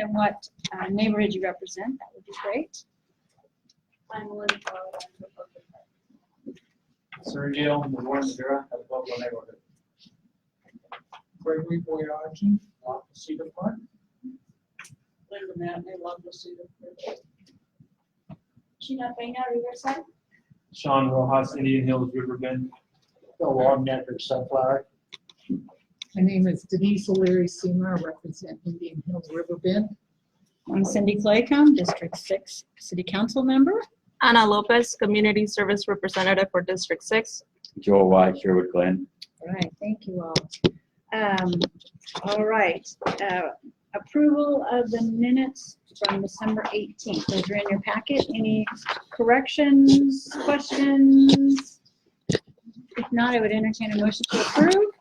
and what neighborhood you represent. That would be great. I'm Lynn Farrell. Sergio Warren Madura of the Buffalo neighborhood. Gregory Boyaji, La Cedar Park. Linda Matney, love to see the Sheena Pena, Riverside. Sean Rojas, Indian Hills, Riverbend. Bill Longnecker, Sunflower. My name is Denise O'Leary Seymour, I represent Indian Hills Riverbend. I'm Cindy Claycomb, District 6 City Council member. Ana Lopez, Community Service Representative for District 6. Joel White, Sherwood Glen. All right, thank you all. All right, approval of the minutes from December 18th. Those are in your packet. Any corrections, questions? If not, I would entertain a motion to approve.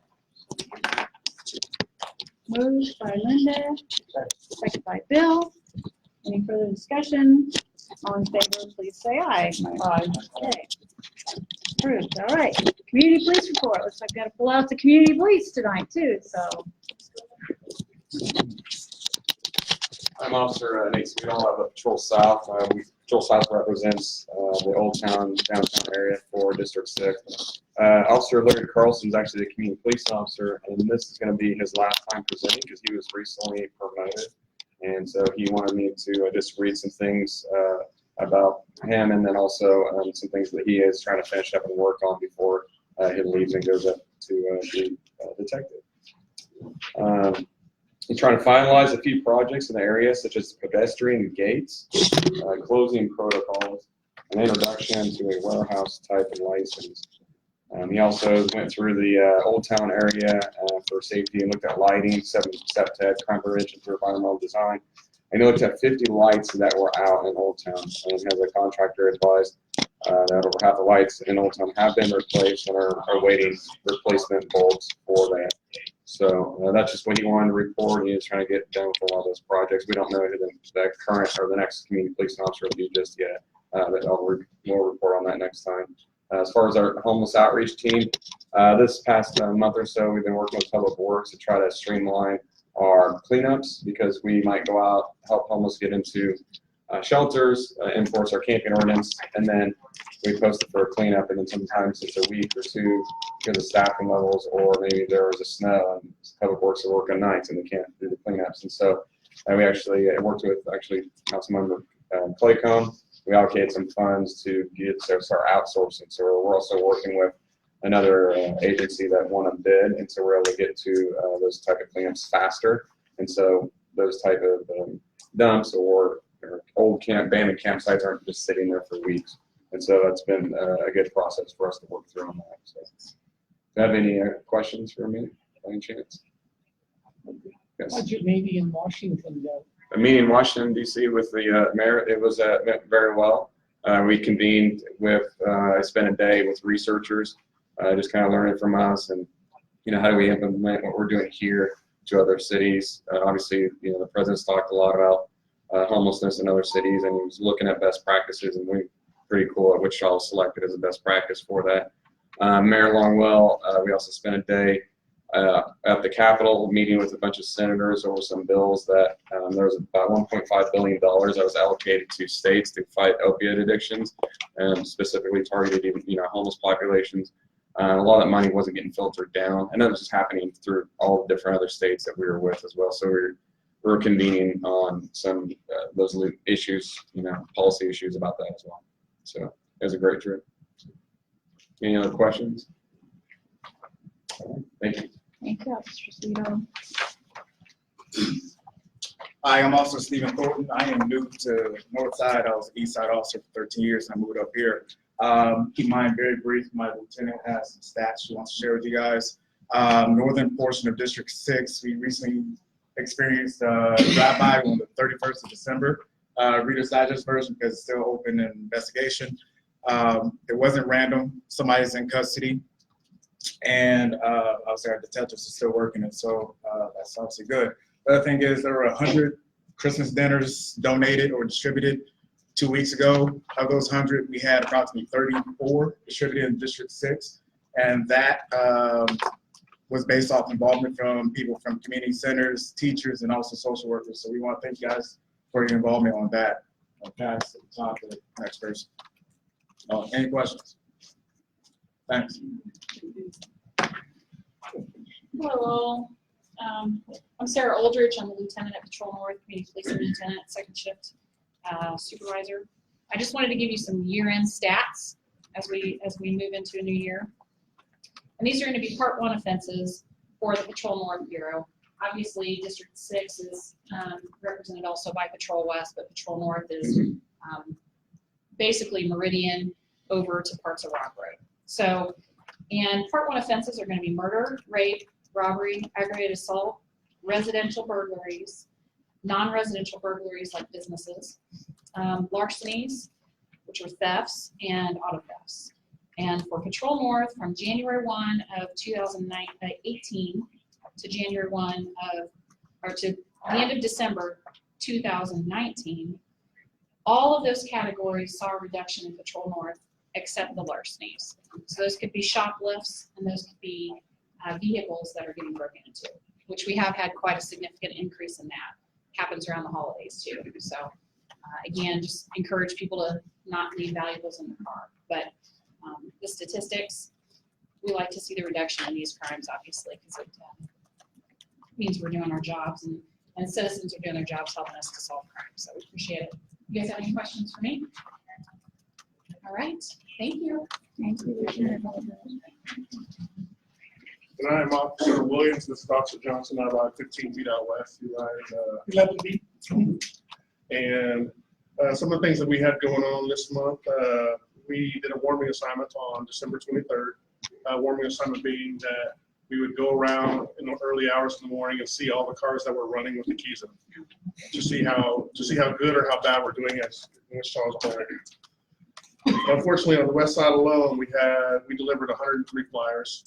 Moved by Linda, second by Bill. Any further discussion? All in favor, please say aye. Aye. Okay. Approved. All right. Community police report. Looks like we got to pull out the community police tonight too. So I'm Officer Nate Sweetall of Patrol South. Patrol South represents the Old Town, downtown area for District 6. Officer Larry Carlson is actually the community police officer, and this is going to be his last time presenting because he was recently promoted. And so he wanted me to just read some things about him, and then also some things that he is trying to finish up and work on before he leaves and goes up to be detective. He's trying to finalize a few projects in the area, such as pedestrian gates, closing protocols, an introduction to a warehouse type of license. He also went through the Old Town area for safety and looked at lighting, septet, crime prevention through environmental design. And he looked at 50 lights that were out in Old Town, and has a contractor advised that over half the lights in Old Town have been replaced and are awaiting replacement bulbs for that. So that's just what he wanted to report. He is trying to get done with a lot of those projects. We don't know who the current or the next community police officer will be just yet, but we'll report on that next time. As far as our homeless outreach team, this past month or so, we've been working with Public Works to try to streamline our cleanups, because we might go out, help homeless get into shelters, enforce our camping ordinance, and then we post it for a cleanup, and then sometimes it's a week or two because of staffing levels, or maybe there was a snow and Public Works are working nights and they can't do the cleanups. And so we actually worked with Councilmember Claycomb. We allocated some funds to start outsourcing. So we're also working with another agency that won a bid, and so we're able to get to those type of cleanups faster. And so those type of dumps or old abandoned campsites aren't just sitting there for weeks. And so that's been a good process for us to work through on that. So, do you have any questions for me, by any chance? Yes. Budget meeting in Washington, though. A meeting in Washington, D.C. with the mayor, it was went very well. We convened with, I spent a day with researchers, just kind of learning from us, and how do we implement what we're doing here to other cities. Obviously, the president's talked a lot about homelessness in other cities, and he was looking at best practices, and we pretty cool at Wichita was selected as a best practice for that. Mayor Longwell, we also spent a day at the Capitol meeting with a bunch of senators over some bills that there was about $1.5 billion that was allocated to states to fight opiate addictions, specifically targeted homeless populations. A lot of that money wasn't getting filtered down, and that was just happening through all the different other states that we were with as well. So we were convening on some those issues, policy issues about that as well. So it was a great trip. Any other questions? Thank you. thank you, Officer Sweetall. Hi, I'm Officer Stephen Thornton. I am new to Northside. I was an Eastside officer for 13 years. I moved up here. Keep mine very brief. My lieutenant has some stats she wants to share with you guys. Northern portion of District 6, we recently experienced a drive-by on the 31st of December. Reader's Digest version because it's still open in investigation. It wasn't random. Somebody's in custody, and obviously our detectives are still working it, so that's obviously good. The other thing is there were 100 Christmas dinners donated or distributed 2 weeks ago. Of those 100, we had approximately 34 distributed in District 6, and that was based off involvement from people from community centers, teachers, and also social workers. So we want to thank you guys for your involvement on that. I'll pass the time to the next person. Any questions? Thanks. Hello, I'm Sarah Aldridge. I'm a lieutenant at Patrol North, Community Policing Lieutenant, second shift supervisor. I just wanted to give you some year-end stats as we move into a new year. And these are going to be Part 1 offenses for the Patrol North Bureau. Obviously, District 6 is represented also by Patrol West, but Patrol North is basically Meridian over to parts of Rock Road. So, and Part 1 offenses are going to be murder, rape, robbery, aggravated assault, residential burglaries, non-residential burglaries like businesses, larcenies, which are thefts, and auto thefts. And for Patrol North, from January 1 of 2018 to January 1 of, or to the end of December 2019, all of those categories saw a reduction in Patrol North except the larcenies. So those could be shoplifts and those could be vehicles that are getting broken into, which we have had quite a significant increase in that. Happens around the holidays too. So again, just encourage people to not leave valuables in the car. But the statistics, we like to see the reduction in these crimes, obviously, because it means we're doing our jobs and citizens are doing their jobs helping us to solve crime. So we appreciate it. You guys have any questions for me? All right, thank you. Thank you. And I am Officer Williams. This is Officer Johnson. I ride 15 feet out west. You ride 11 feet. And some of the things that we had going on this month, we did a warming assignment on December 23rd. Warming assignment being that we would go around in the early hours in the morning and see all the cars that were running with the keys in them to see how good or how bad we're doing as Wichita as a whole. Unfortunately, on the west side alone, we delivered 103 flyers.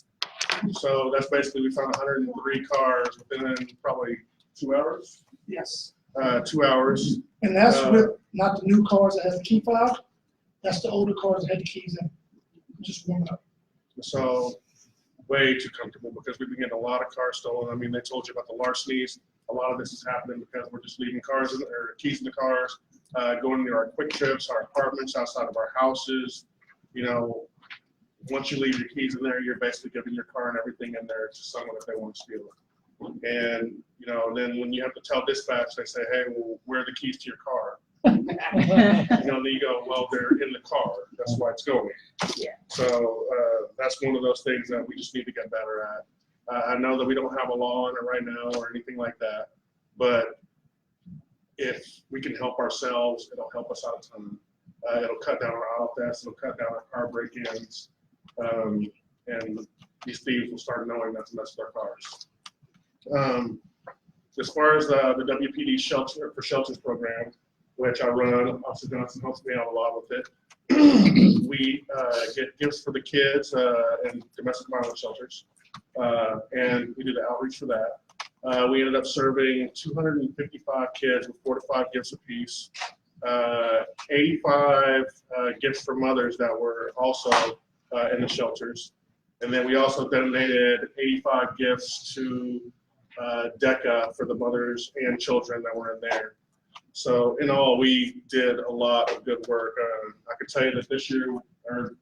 So that's basically, we found 103 cars within probably 2 hours. Yes. 2 hours. And that's with not the new cars that has the key fob. That's the older cars that had the keys in. Just warm up. So way too comfortable because we've been getting a lot of cars stolen. I mean, they told you about the larcenies. A lot of this is happening because we're just leaving cars in or keys in the cars, going to our quick trips, our apartments, outside of our houses. You know, once you leave your keys in there, you're basically giving your car and everything in there to someone if they want to steal it. And, you know, then when you have to tell dispatch, they say, hey, well, where are the keys to your car? You know, then you go, well, they're in the car. That's why it's going. Yeah. So that's one of those things that we just need to get better at. I know that we don't have a law on it right now or anything like that, but if we can help ourselves, it'll help us out a ton. It'll cut down our auto thefts, it'll cut down our car break-ins, and these thieves will start knowing not to mess with our cars. As far as the WPD Shelter for Shelters program, which I run, Officer Johnson helps me out a lot with it. We get gifts for the kids in domestic violence shelters, and we do the outreach for that. We ended up serving 255 kids with 4 to 5 gifts apiece. 85 gifts for mothers that were also in the shelters. And then we also donated 85 gifts to DECA for the mothers and children that were in there. So in all, we did a lot of good work. I could tell you that this year our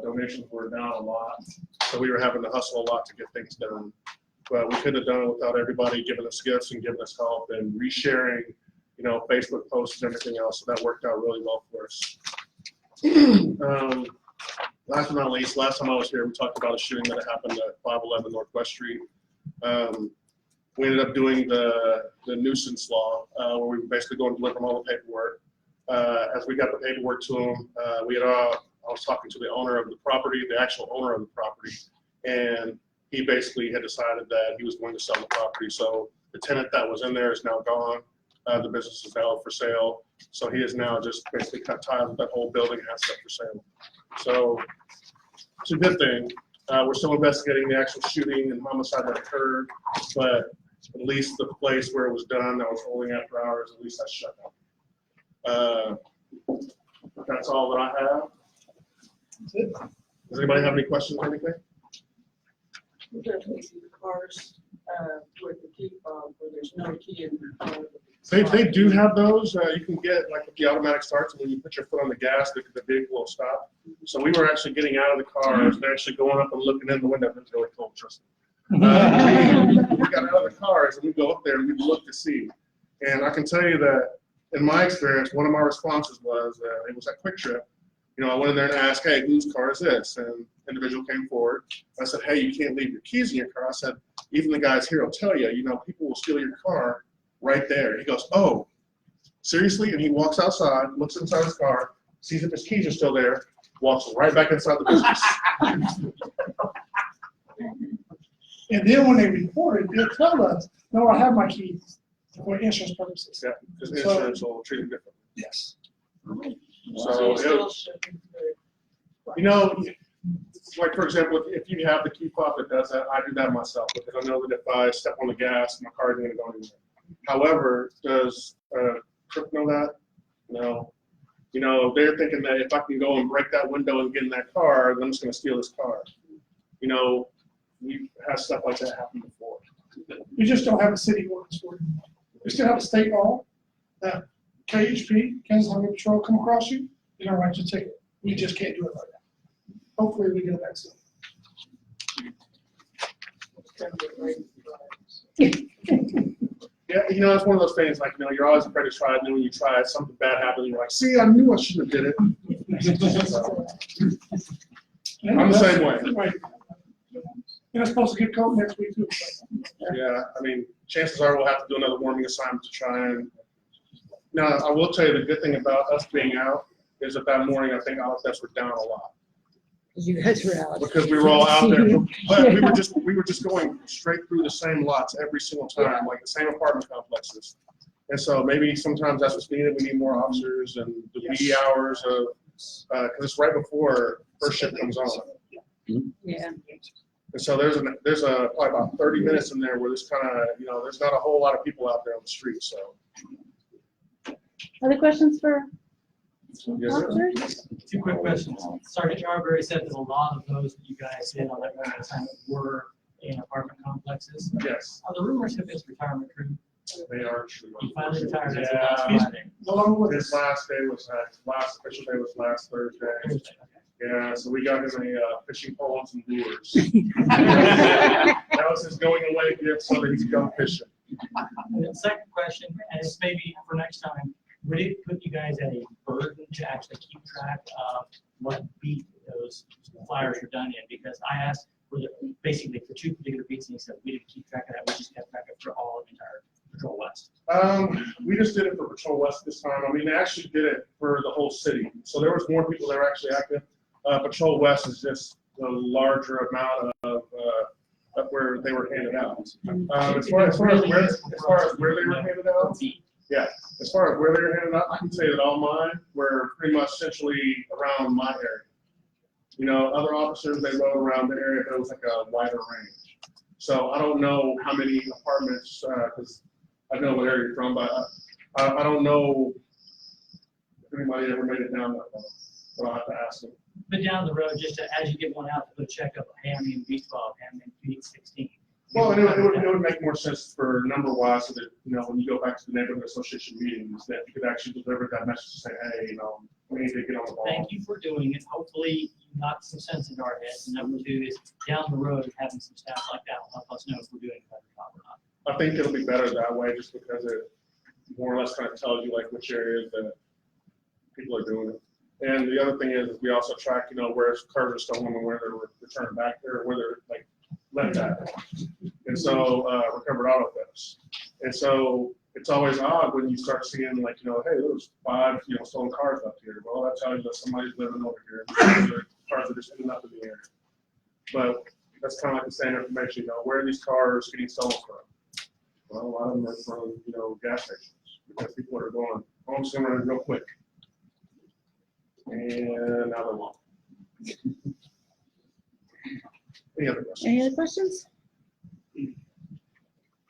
donations were down a lot. So we were having to hustle a lot to get things done. But we couldn't have done it without everybody giving us gifts and giving us help and resharing, you know, Facebook posts and everything else. So that worked out really well for us. Last but not least, last time I was here, we talked about a shooting that happened at 511 Northwest Street. We ended up doing the nuisance law, where we were basically going to deliver them all the paperwork. As we got the paperwork to them, I was talking to the owner of the property, the actual owner of the property, and he basically had decided that he was going to sell the property. So the tenant that was in there is now gone. The business is now for sale. So he has now just basically cut ties with that whole building and has set for sale. So it's a good thing. We're still investigating the actual shooting and homicide that occurred, but at least the place where it was done, that was only after hours, at least that's shut down. That's all that I have. Does anybody have any questions or anything? cars, with the key fob, where there's no key in the car. They do have those. You can get like with the automatic starts, and when you put your foot on the gas, the vehicle will stop. So we were actually getting out of the cars and actually going up and looking in the window. It was really cold, trust me. We got out of the cars and we go up there and we look to see. And I can tell you that in my experience, one of my responses was, it was at Quick Trip. You know, I went in there and asked, hey, whose car is this? And the individual came forward. I said, hey, you can't leave your keys in your car. I said, even the guys here will tell you, you know, people will steal your car right there. He goes, oh, seriously? And he walks outside, looks inside his car, sees if his keys are still there, walks right back inside the business. And then when they report it, they'll tell us, no, I have my keys for insurance purposes. Yeah, because insurance will treat him differently. Yes. So, Still shipping through. you know, like for example, if you have the key fob that does that, I do that myself because I know that if I step on the gas, my car isn't going to go anywhere. However, does Trip know that? No. You know, they're thinking that if I can go and break that window and get in that car, then I'm just going to steal his car. You know, we've had stuff like that happen before. We just don't have a city ordinance for it. We still have a state law that KHP, Kansas Highway Patrol, come across you, you don't write your ticket. We just can't do it like that. Hopefully we get it back soon. Yeah, you know, it's one of those things like, you know, you're always afraid to try it, and then when you try it, something bad happens, and you're like, see, I knew I shouldn't have did it. So, I'm the same way. Right. You're supposed to get code next week too. Yeah, I mean, chances are we'll have to do another warming assignment to try and. Now, I will tell you the good thing about us being out is that morning I think our thefts were down a lot You guys were out. because we were all out there. But we were just going straight through the same lots every single time, like the same apartment complexes. And so maybe sometimes that's what's needed. We need more officers and the wee hours of because it's right before first shift comes on. Yeah. And so there's probably about 30 minutes in there where there's kind of, you know, there's not a whole lot of people out there on the street, so. Other questions for Yes, sir. officers? Two quick questions. Sergeant Yarberry said that a lot of those that you guys did on that one assignment were in apartment complexes. Yes, The rumors have his retirement crew. they are true. He finally retired. That's Yeah. about Friday. No longer with His us. last day was, last official day was last Thursday. Yeah, so we got him a fishing pole and some lures. That was his going away gift so that he could go fishing. And then second question, and it's maybe for next time, would it put you guys at a burden to actually keep track of what beat those flyers were done in? Because I asked basically for two particular beats, and he said we didn't keep track of that. We just kept track of it for all of the entire Patrol West. We just did it for Patrol West this time. I mean, they actually did it for the whole city. So there was more people that were actually active. Patrol West is just the larger amount of where they were handed out. As far as where they were handed out, yeah, as far as where they were handed out, I can say that all mine were pretty much centrally around my area. You know, other officers, they rode around the area, but it was like a wider range. So I don't know how many apartments, because I know what area you're from, but I don't know if anybody ever made it down that far. But I'll have to ask them. But down the road, just as you get one out to go check up, hey, I'm in beat 12, hey, I'm in beat 16. Well, and it would make more sense for number-wise so that, you know, when you go back to the neighborhood association meetings, that you could actually deliver that message to say, hey, you know, we need to get on the ball. Thank you for doing it. Hopefully you knock some sense into our heads. And number two is down the road, having some staff like that will help us know if we're doing a better job or not. I think it'll be better that way just because it more or less kind of tells you like which areas that people are doing it. And the other thing is we also track, you know, where cars are stolen and where they're returned back there, where they're like left at. And so recovered auto thefts. And so it's always odd when you start seeing like, you know, hey, there's 5, you know, stolen cars up here. Well, that tells you that somebody's living over here. Cars are just ending up in the area. But that's kind of like the same information, you know, where are these cars getting stolen from? Well, a lot of them are from, you know, gas stations because people are going, oh, I'm just gonna run real quick. And now they're long. Any other questions? Any other questions? Thank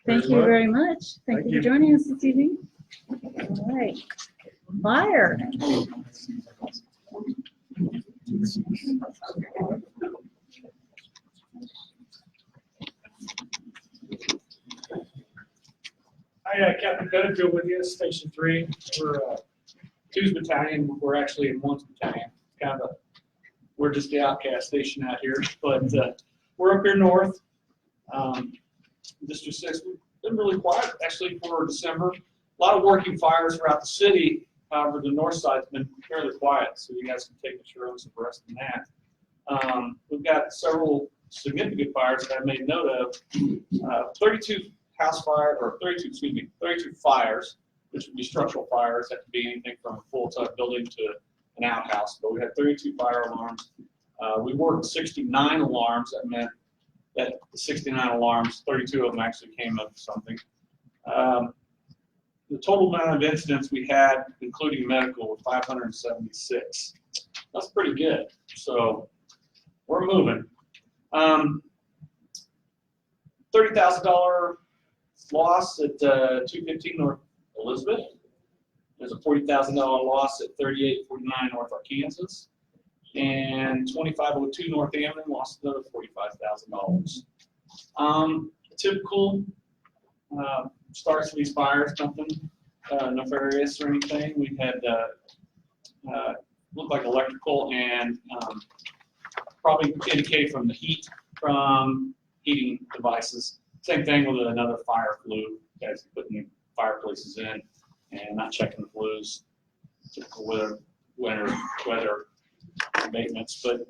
There's you one. very much. Thank Thank you you. for joining us this evening. All right. Fire. Hi, Captain Pettifield with you, Station 3. We're 2's battalion. We're actually in 1's battalion. We're just the outcast station out here, but we're up here north. District 6, we've been really quiet actually for December. A lot of working fires throughout the city. However, the north side's been fairly quiet, so you guys can take insurance of rest in that. We've got several significant fires that I made note of. 32 house fires, or 32 fires, which would be structural fires. That could be anything from a full-time building to an outhouse. But we had 32 fire alarms. We worked 69 alarms. That meant that the 69 alarms, 32 of them actually came up with something. The total amount of incidents we had, including medical, were 576. That's pretty good. So we're moving. $30,000 loss at 215 North Elizabeth. There's a $40,000 loss at 3849 North Arkansas. And 2502 North Amnon lost another $45,000. Typical starts of these fires, nothing nefarious or anything. We had looked like electrical and probably indicated from the heat from heating devices. Same thing with another fire flue. Guys putting fireplaces in and not checking the flues. Typical winter weather maintenance, but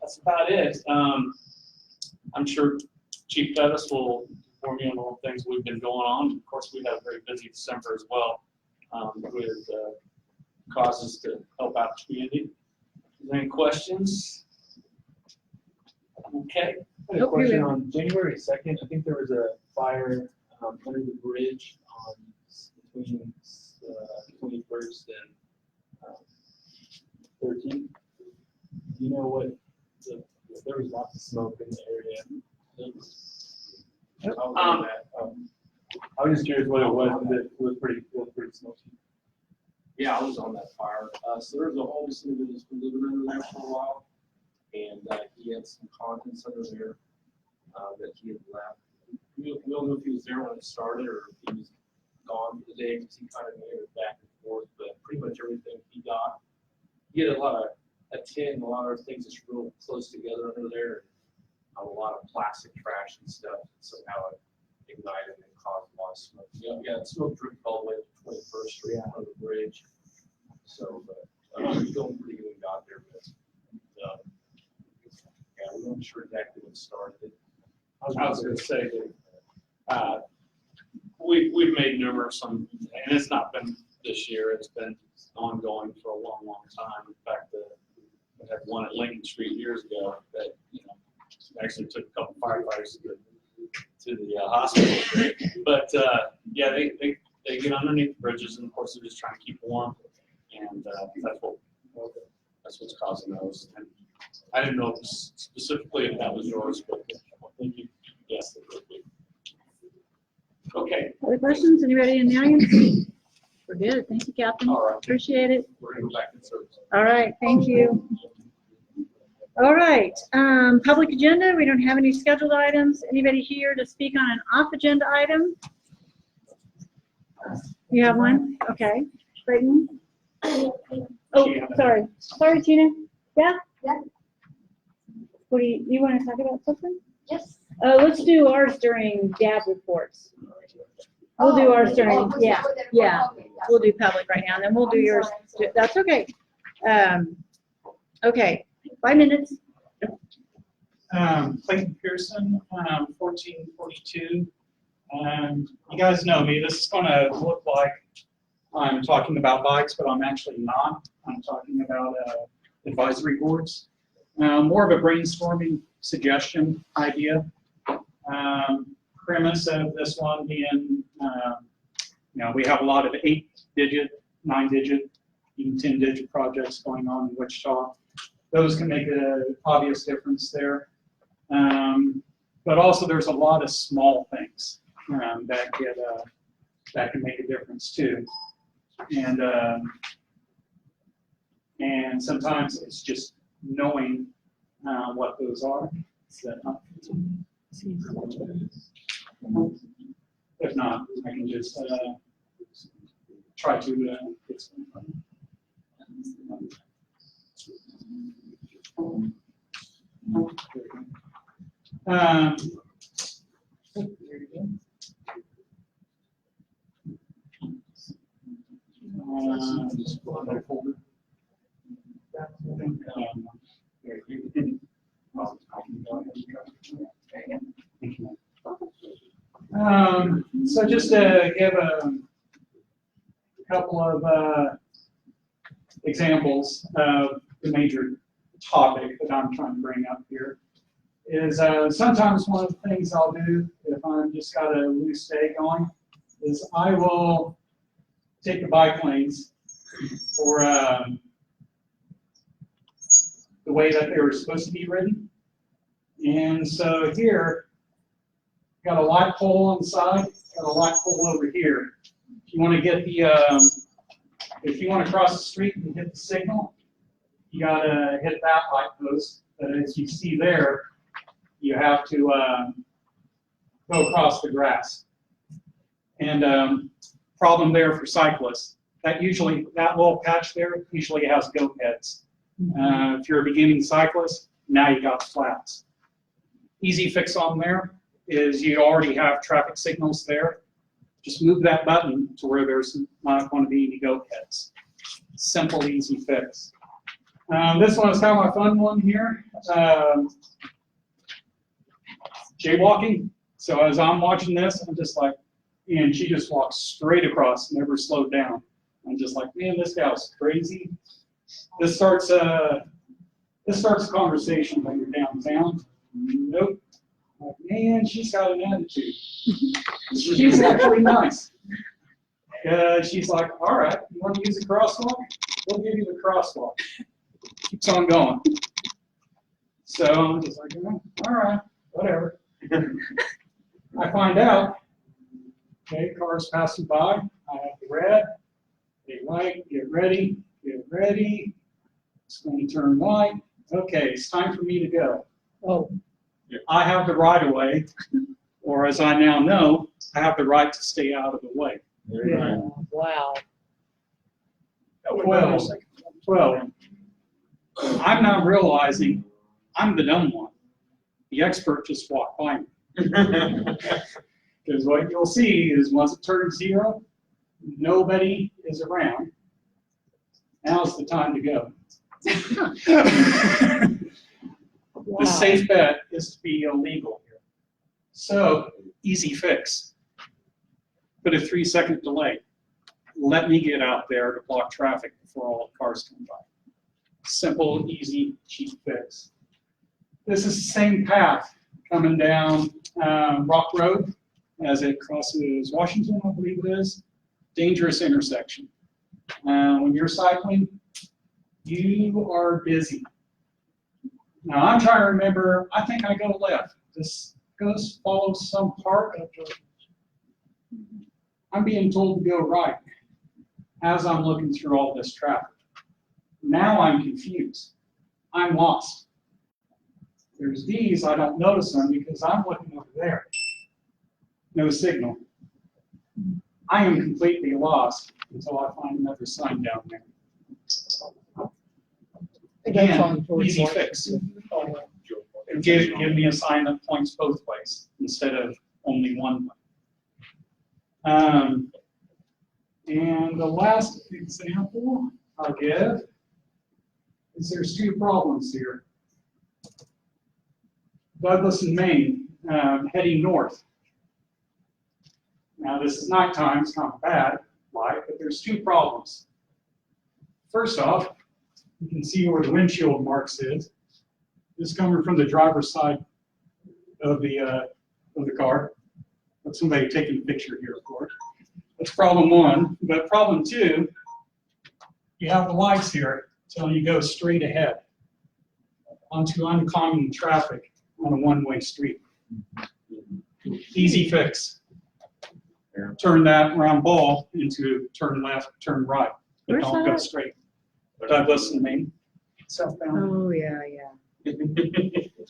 that's about it. I'm sure Chief Pettis will inform you on all the things we've been going on. Of course, we had a very busy December as well with causes to help out the community. Any questions? Okay. I had a question on January 2nd. I think there was a fire under the bridge on between 21st and 13th. Do you know what? There was lots of smoke in the area. I was just curious what it was. It was pretty smoky. Yeah, I was on that fire. So there was a whole vicinity that has been living under there for a while, and he had some contents under there that he had left. We don't know if he was there when it started or if he was gone for the day because he kind of made it back and forth. But pretty much everything he got, he had a lot of tin, a lot of things that's real close together under there, and a lot of plastic trash and stuff. Somehow it ignited and caused a lot of smoke. Yeah, smoke dripped all the way to 21st Street on the bridge. So, but we don't really even got there, but yeah, we're not sure exactly what started it. I was going to say that we've made numerous, and it's not been this year. It's been ongoing for a long, long time. In fact, we had one at Lincoln Street years ago that actually took a couple firefighters to the hospital. But yeah, they get underneath the bridges, and of course they're just trying to keep warm, and that's what's causing those. And I didn't know specifically if that was yours, but thank you. Yes, it would be. Okay. Other questions? Anybody in the audience? We're good. Thank you, Captain. All right. Appreciate it. We're going to go back in service. All right. Thank you. All right. Public agenda. We don't have any scheduled items. Anybody here to speak on an off-agenda item? You have one? Okay. Creighton? Oh, sorry. Sorry, Tina. Yeah? Yeah. What do you want to talk about something? Yes. Let's do ours during DAB reports. We'll do ours during, yeah. We'll do public right now, and then we'll do yours. That's okay. Okay, 5 minutes. Clayton Pearson, 1442. You guys know me. This is going to look like I'm talking about bikes, but I'm actually not. I'm talking about advisory boards. More of a brainstorming suggestion idea. Premise of this one being, we have a lot of 8-digit, 9-digit, even 10-digit projects going on in Wichita. Those can make an obvious difference there. But also there's a lot of small things that can make a difference too. And sometimes it's just knowing what those are. If not, I can just try to fix it. So just to give a couple of examples of the major topic that I'm trying to bring up here is sometimes one of the things I'll do if I'm just got a loose day going is I will take the bike lanes for the way that they were supposed to be ridden. And so here, got a light pole on the side, got a light pole over here. If you want to get the, if you want to cross the street and hit the signal, you got to hit that light post. But as you see there, you have to go across the grass. And problem there for cyclists, that little patch there usually has goat heads. If you're a beginning cyclist, now you got flats. Easy fix on there is you already have traffic signals there. Just move that button to where there's not going to be any goat heads. Simple, easy fix. This one is kind of my fun one here. Jaywalking. So as I'm watching this, I'm just like, and she just walks straight across, never slowed down. I'm just like, man, this gal's crazy. This starts a conversation when you're downtown. Nope. Like, man, she's got an attitude. She's actually nice. She's like, all right, you want to use a crosswalk? We'll give you the crosswalk. Keeps on going. So I'm just like, all right, whatever. I find out, okay, cars passing by. I have the red, they white, get ready. It's going to turn white. Okay, it's time for me to go. Oh, I have the right of way, or as I now know, I have the right to stay out of the way. Yeah. Wow. 12. I'm not realizing I'm the dumb one. The expert just walked by me. Because what you'll see is once it turns 0, nobody is around. Now's the time to go. The safe bet is to be illegal here. So, easy fix. Put a 3-second delay. Let me get out there to block traffic before all the cars come by. Simple, easy, cheap fix. This is the same path coming down Rock Road as it crosses Washington, I believe it is. Dangerous intersection. When you're cycling, you are busy. Now I'm trying to remember, I think I go left. This follows some part of the, I'm being told to go right as I'm looking through all this traffic. Now I'm confused. I'm lost. There's these, I don't notice them because I'm looking over there. No signal. I am completely lost until I find another sign down there. Again, easy fix. Give me a sign that points both ways instead of only one way. And the last example I'll give is there's 2 problems here. Douglas and Main, heading north. Now this is nighttime, it's not bad light, but there's 2 problems. First off, you can see where the windshield marks is. This is coming from the driver's side of the car. That's somebody taking a picture here, of course. That's problem 1. But problem 2, you have the lights here telling you go straight ahead onto oncoming traffic on a one-way street. Easy fix. Turn that round ball into turn left, turn right, but Where's don't go that? straight. Douglas and Main, southbound. Oh, yeah.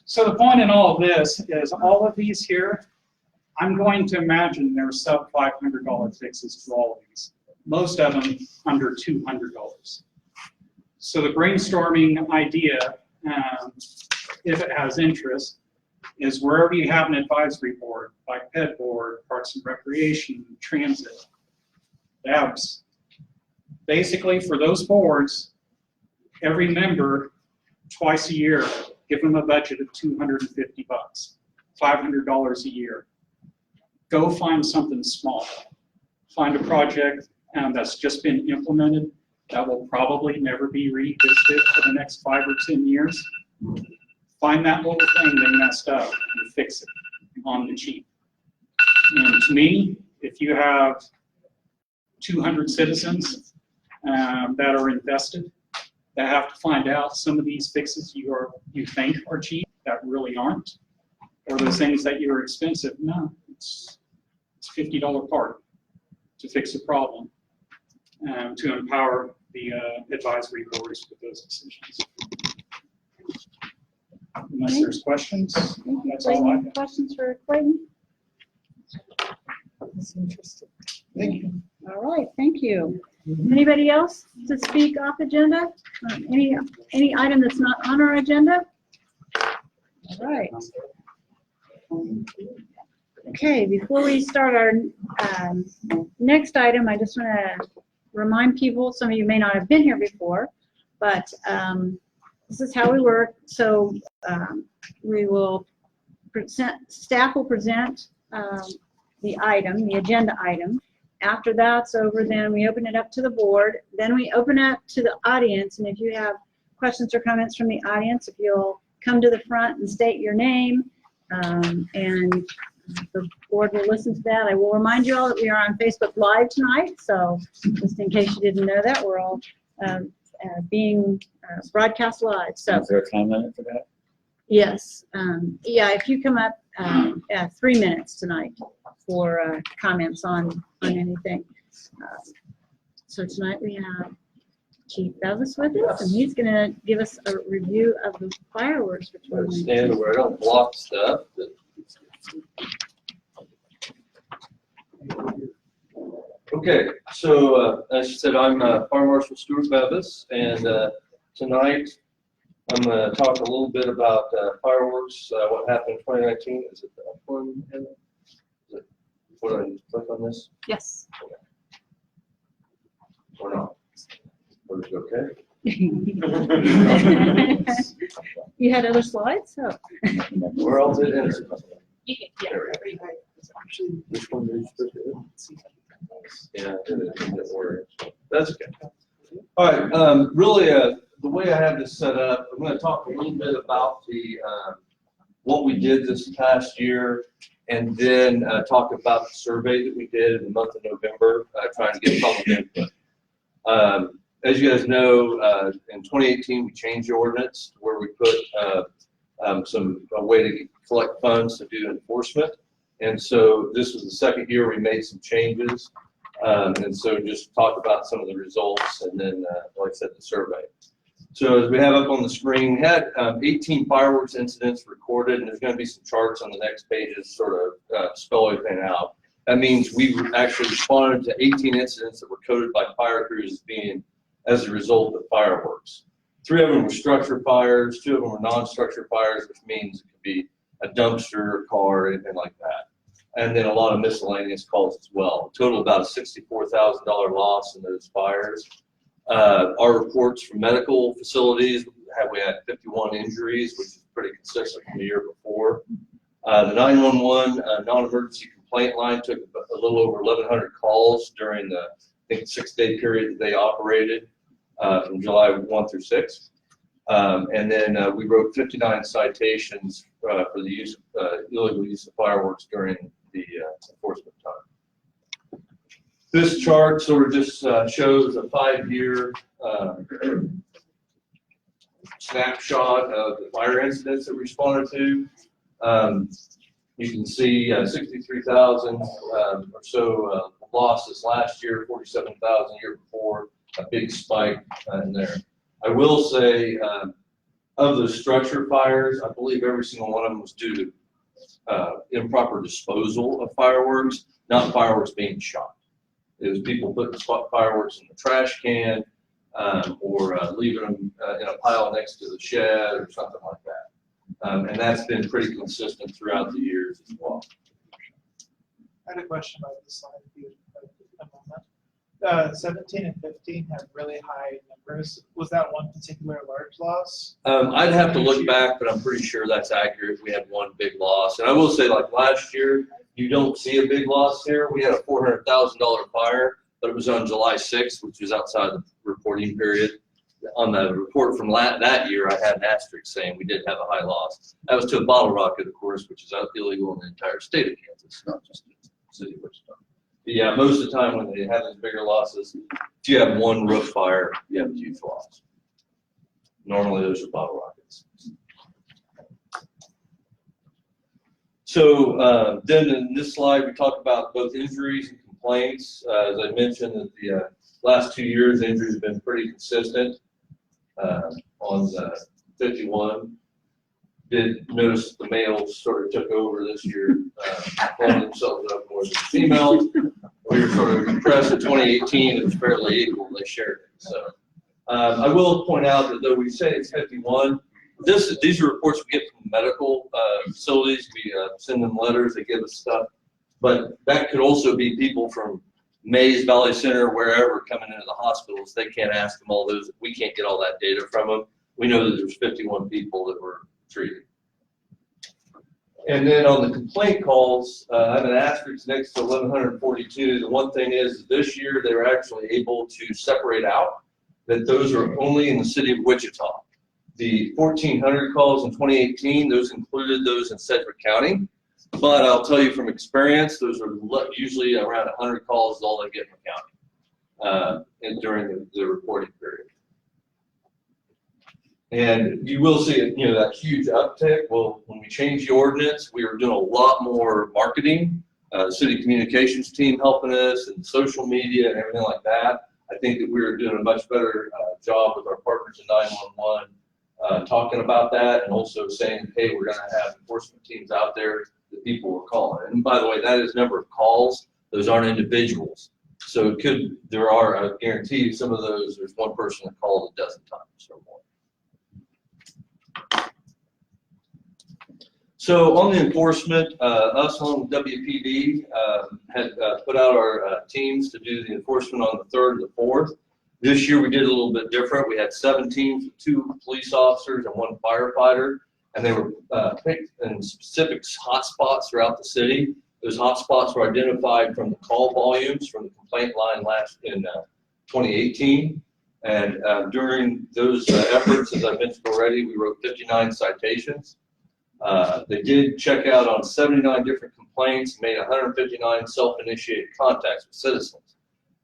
So the point in all of this is all of these here, I'm going to imagine they're sub $500 fixes to all of these. Most of them under $200. So the brainstorming idea, if it has interest, is wherever you have an advisory board, like Ped Board, Parks and Recreation, Transit, DABS. Basically, for those boards, every member, twice a year, give them a budget of $250, $500 a year. Go find something small. Find a project that's just been implemented that will probably never be revisited for the next 5 or 10 years. Find that little thing they messed up and fix it on the cheap. And to me, if you have 200 citizens that are invested, that have to find out some of these fixes you think are cheap that really aren't, or those things that you're expensive. No, it's $50 part to fix a problem, to empower the advisory boards with those decisions. Unless there's questions, Thank you, that's all I Clayton. have. Questions for Clayton? That's interesting. Thank you. All right, thank you. Anybody else to speak off agenda? Any item that's not on our agenda? All right. Okay, before we start our next item, I just want to remind people, some of you may not have been here before, but this is how we work. So we will present, staff will present the item, the agenda item. After that's over, then we open it up to the board. Then we open it up to the audience. And if you have questions or comments from the audience, if you'll come to the front and state your name, and the board will listen to that. I will remind you all that we are on Facebook Live tonight. So just in case you didn't know that, we're all being broadcast live. So Is there a time limit for that? yes, yeah, if you come up, 3 minutes tonight for comments on anything. So tonight we have Chief Bevis with us, and he's going to give us a review of the fireworks. Which we're going to Stand where I don't block stuff. Okay, so as you said, I'm Fire Marshal Stuart Bevis, and tonight I'm going to talk a little bit about fireworks, what happened in 2019. Is it the up one? Is it, what, do I click on this? Yes. Or not? Or is it okay? You had other slides? So. Where else did it enter? Yeah. Which one did you put it in? Yeah, it didn't work. That's okay. All right, really, the way I have this set up, I'm going to talk a little bit about the what we did this past year, and then talk about the survey that we did in the month of November, trying to get public input. As you guys know, in 2018 we changed the ordinance where we put a way to collect funds to do enforcement, and so this was the second year we made some changes, and so just talk about some of the results, and then like I said, the survey. So as we have up on the screen, we had 18 fireworks incidents recorded, and there's going to be some charts on the next pages sort of spell everything out. That means we actually responded to 18 incidents that were coded by fire crews as being as a result of fireworks. 3 of them were structure fires, 2 of them were non-structure fires, which means it could be a dumpster, car, anything like that. And then a lot of miscellaneous calls as well. Total about a $64,000 loss in those fires. Our reports from medical facilities, we had 51 injuries, which is pretty consistent from the year before. The 911 non-emergency complaint line took a little over 1,100 calls during the, I think, 6-day period that they operated from July 1 through 6. And then we wrote 59 citations for the use of illegal use of fireworks during the enforcement time. This chart sort of just shows a 5-year snapshot of the fire incidents that we responded to. You can see 63,000 or so losses last year, 47,000 the year before, a big spike in there. I will say of the structure fires, I believe every single one of them was due to improper disposal of fireworks, not fireworks being shot. It was people putting fireworks in the trash can, or leaving them in a pile next to the shed or something like that. And that's been pretty consistent throughout the years as well. I had a question about the slide. If you a moment. 17 and 15 have really high numbers. Was that one particular large loss? I'd have to look back, but I'm pretty sure that's accurate. We had one big loss. And I will say, like last year, you don't see a big loss here. We had a $400,000 fire, but it was on July 6th, which was outside the reporting period. On the report from that year, I had an asterisk saying we did have a high loss. That was to a bottle rocket, of course, which is illegal in the entire state of Kansas, not just in the city of Wichita. But yeah, most of the time when they have these bigger losses, if you have one roof fire, you have a huge loss. Normally those are bottle rockets. So then in this slide, we talk about both injuries and complaints. As I mentioned, that the last 2 years, injuries have been pretty consistent. On 51, did notice the males sort of took over this year, pulling themselves up more than females. We were sort of impressed in 2018, it was fairly equal, they shared it. So I will point out that though we say it's 51, these are reports we get from medical facilities. We send them letters, they give us stuff. But that could also be people from Mays Valley Center, wherever, coming into the hospitals. They can't ask them all those. We can't get all that data from them. We know that there's 51 people that were treated. And then on the complaint calls, I have an asterisk next to 1,142. The one thing is this year they were actually able to separate out that those are only in the city of Wichita. The 1,400 calls in 2018, those included those in Sedgwick County. But I'll tell you from experience, those are usually around 100 calls is all they get in the county during the reporting period. And you will see, that huge uptick. Well, when we changed the ordinance, we were doing a lot more marketing. The city communications team helping us and social media and everything like that. I think that we were doing a much better job with our partners in 911, talking about that and also saying, hey, we're going to have enforcement teams out there that people were calling. And by the way, that is number of calls. Those aren't individuals. So there are, I guarantee you, some of those, there's one person that called a dozen times or more. So on the enforcement, us on WPD had put out our teams to do the enforcement on the 3rd and the 4th. This year we did a little bit different. We had 7 teams with 2 police officers and 1 firefighter, and they were picked in specific hotspots throughout the city. Those hotspots were identified from the call volumes from the complaint line in 2018. And during those efforts, as I mentioned already, we wrote 59 citations. They did check out on 79 different complaints, made 159 self-initiated contacts with citizens.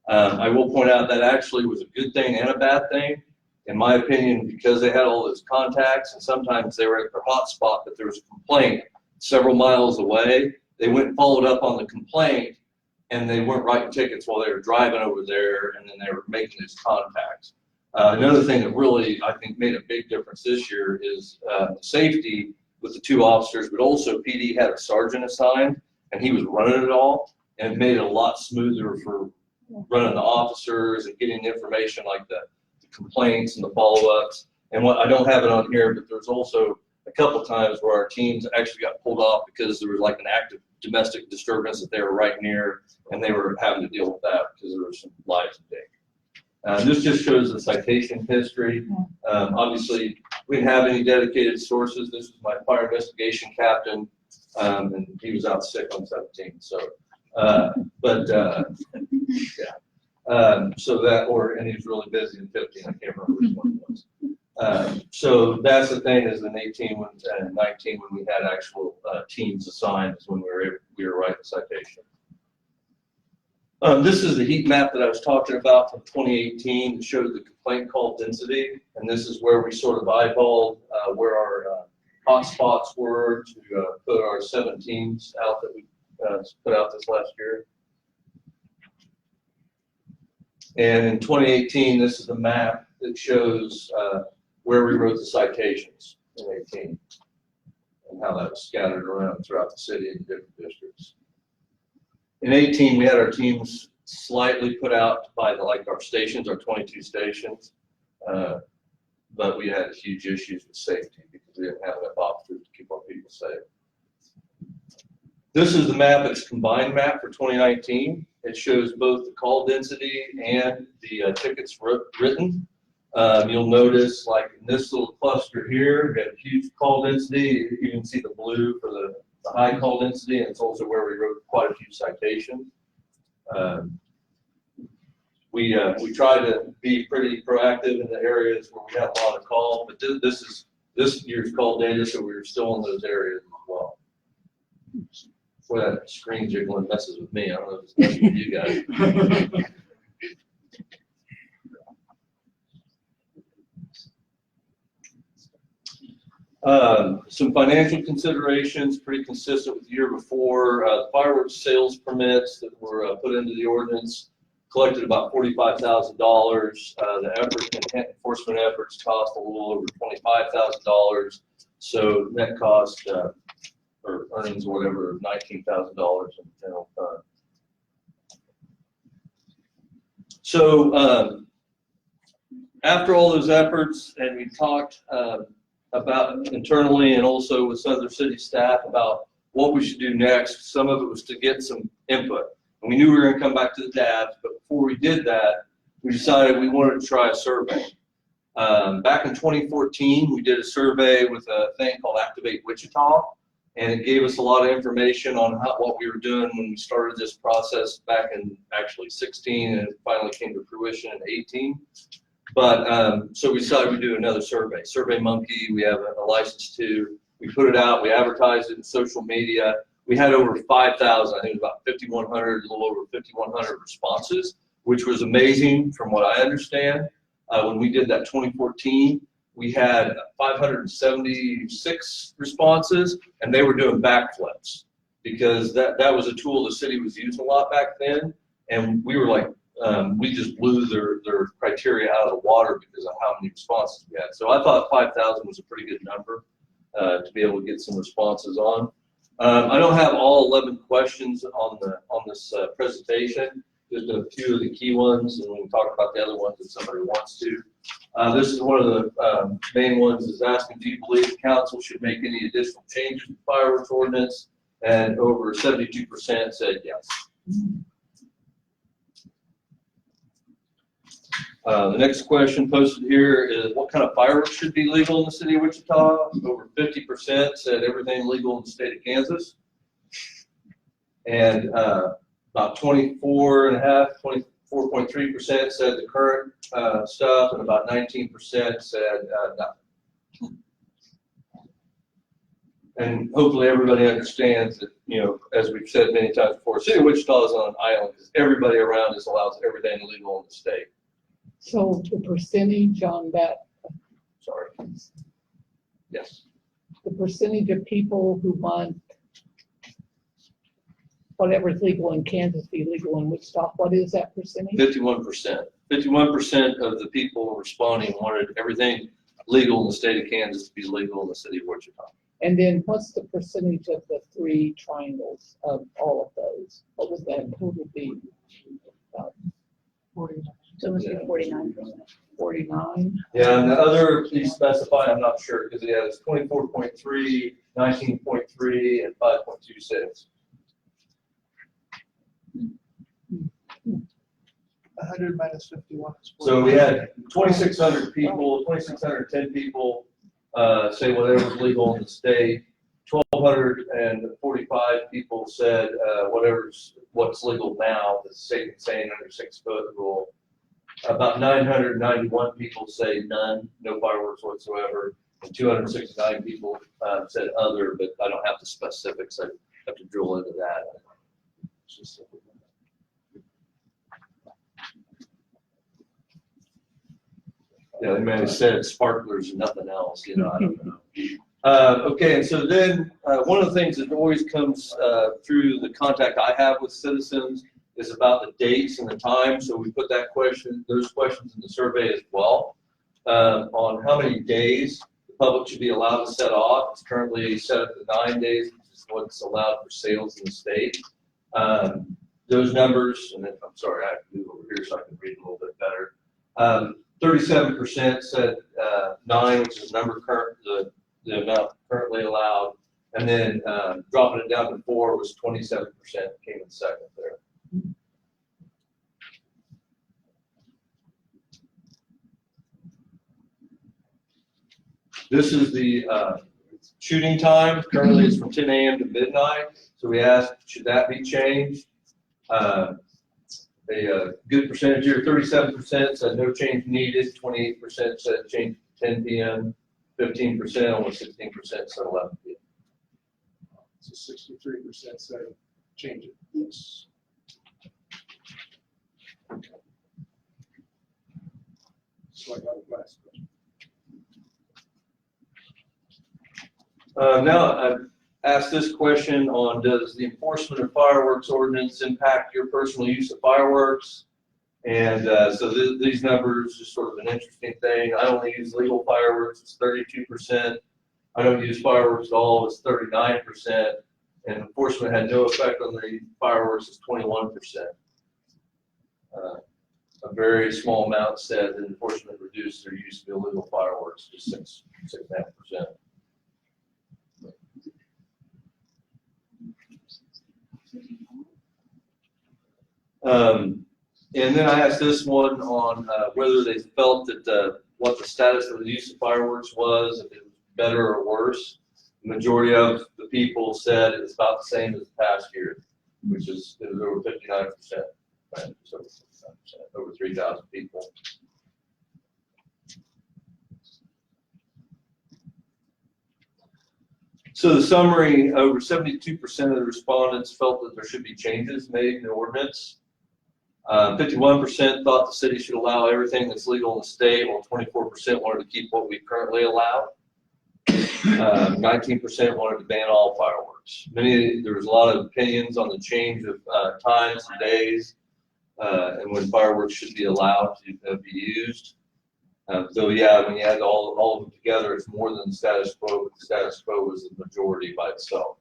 I will point out that actually was a good thing and a bad thing. In my opinion, because they had all those contacts and sometimes they were at their hotspot, but there was a complaint several miles away. They went and followed up on the complaint and they weren't writing tickets while they were driving over there, and then they were making these contacts. Another thing that really, I think, made a big difference this year is safety with the 2 officers, but also PD had a sergeant assigned and he was running it all, and it made it a lot smoother for running the officers and getting the information like the complaints and the follow-ups. And what I don't have it on here, but there's also a couple times where our teams actually got pulled off because there was like an active domestic disturbance that they were right near, and they were having to deal with that because there were some lives at stake. This just shows the citation history. Obviously, we didn't have any dedicated sources. This was my fire investigation captain, and he was out sick on 17. So, so that, and he was really busy in 15. I can't remember which one it was. So that's the thing, is in 18 and 19 when we had actual teams assigned is when we were writing the citation. This is the heat map that I was talking about from 2018. It showed the complaint call density, and this is where we sort of eyeballed where our hot spots were to put our 7 teams out that we put out this last year. And in 2018, this is the map that shows where we wrote the citations in 18. and how that was scattered around throughout the city in different districts. In 18, we had our teams slightly put out by like our stations, our 22 stations, but we had huge issues with safety because we didn't have enough officers to keep our people safe. This is the map, it's a combined map for 2019. It shows both the call density and the tickets written. You'll notice like in this little cluster here, we have huge call density. You can see the blue for the high call density, and it's also where we wrote quite a few citations. We try to be pretty proactive in the areas where we have a lot of call, but this is this year's call data, so we're still in those areas as well. Boy, that screen jiggling messes with me. I don't know if it's messing with you guys. Some financial considerations, pretty consistent with the year before. The fireworks sales permits that were put into the ordinance collected about $45,000. The enforcement efforts cost a little over $25,000. So net cost or earnings or whatever, $19,000 in the general fund. So after all those efforts, and we talked about internally and also with other city staff about what we should do next, some of it was to get some input. And we knew we were going to come back to the DABs, but before we did that, we decided we wanted to try a survey. Back in 2014, we did a survey with a thing called Activate Wichita, and it gave us a lot of information on what we were doing when we started this process back in actually 16, and it finally came to fruition in 18. But so we decided we'd do another survey. SurveyMonkey, we have a license to. We put it out, we advertised it in social media. We had over 5,000, I think it was about 5,100, a little over 5,100 responses, which was amazing from what I understand. When we did that 2014, we had 576 responses, and they were doing backflips because that was a tool the city was using a lot back then. And we were like, we just blew their criteria out of the water because of how many responses we had. So I thought 5,000 was a pretty good number to be able to get some responses on. I don't have all 11 questions on this presentation. Just a few of the key ones, and we can talk about the other ones if somebody wants to. This is one of the main ones, is asking, do you believe the council should make any additional changes to the fireworks ordinance? And over 72% said yes. The next question posted here is, what kind of fireworks should be legal in the city of Wichita? Over 50% said everything legal in the state of Kansas. And about 24.3% said the current stuff, and about 19% said nothing. And hopefully everybody understands that, you know, as we've said many times before, City of Wichita is on an island because everybody around us allows everything legal in the state. So the percentage on that, Sorry. Yes. the percentage of people who want whatever's legal in Kansas be legal in Wichita, what is that percentage? 51%. 51% of the people responding wanted everything legal in the state of Kansas to be legal in the city of Wichita. And then what's the percentage of the three triangles of all of those? What would that total be? 49. So it must be 49%. 49? Yeah, and the other, please specify, I'm not sure, because it has 24.3, 19.3, and 5.26. 100 minus 51 is 49. So we had 2,600 people, 2,610 people say whatever's legal in the state. 1,245 people said what's legal now, the state saying under 6 foot rule. About 991 people say none, no fireworks whatsoever, and 269 people said other, but I don't have the specifics. I have to drill into that. Yeah, they may have said sparklers and nothing else, you know, I don't know. Okay, and so then one of the things that always comes through the contact I have with citizens is about the dates and the time. So we put those questions in the survey as well, on how many days the public should be allowed to set off. It's currently set up to 9 days, which is what's allowed for sales in the state. Those numbers, and then, I'm sorry, I have to move over here so I can read a little bit better. 37% said 9, which is the number the amount currently allowed. And then dropping it down to 4 was 27% came in second there. This is the shooting time. Currently it's from 10 a.m. to midnight. So we asked, should that be changed? A good percentage here, 37% said no change needed, 28% said change 10 p.m., 15%, almost 16% said 11 p.m. So 63% say change it. Yes. Okay. So I got a last question. Now, I've asked this question on, does the enforcement of fireworks ordinance impact your personal use of fireworks? And so these numbers is sort of an interesting thing. I only use legal fireworks, it's 32%. I don't use fireworks at all, it's 39%. And enforcement had no effect on the fireworks, it's 21%. A very small amount said that enforcement reduced their use of illegal fireworks to 6.5%. And then I asked this one on whether they felt that what the status of the use of fireworks was, if it was better or worse. The majority of the people said it was about the same as the past year, which is it was over 59%, right? So over 3,000 people. So the summary, over 72% of the respondents felt that there should be changes made in the ordinance. 51% thought the city should allow everything that's legal in the state, while 24% wanted to keep what we currently allow. 19% wanted to ban all fireworks. There was a lot of opinions on the change of times and days, and when fireworks should be allowed to be used. So yeah, when you add all of them together, it's more than the status quo, but the status quo was the majority by itself.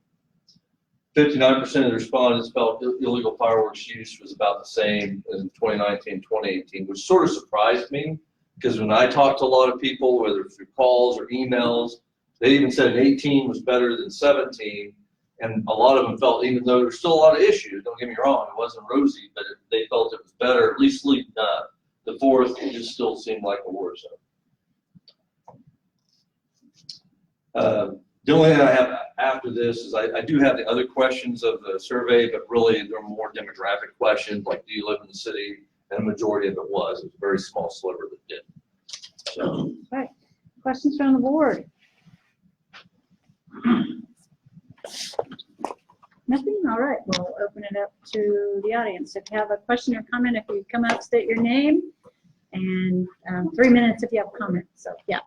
59% of the respondents felt illegal fireworks use was about the same as in 2019, 2018, which sort of surprised me, because when I talked to a lot of people, whether through calls or emails, they even said 18 was better than 17, and a lot of them felt, even though there's still a lot of issues, don't get me wrong, it wasn't rosy, but they felt it was better, at least leading up. The fourth, it just still seemed like a war zone. The only thing I have after this is I do have the other questions of the survey, but really they're more demographic questions, like do you live in the city? And a majority of it was. It was a very small sliver that did. So. All right. Questions from the board? Nothing? All right. We'll open it up to the audience. If you have a question or comment, if you come up, state your name, and 3 minutes if you have a comment. So, yeah.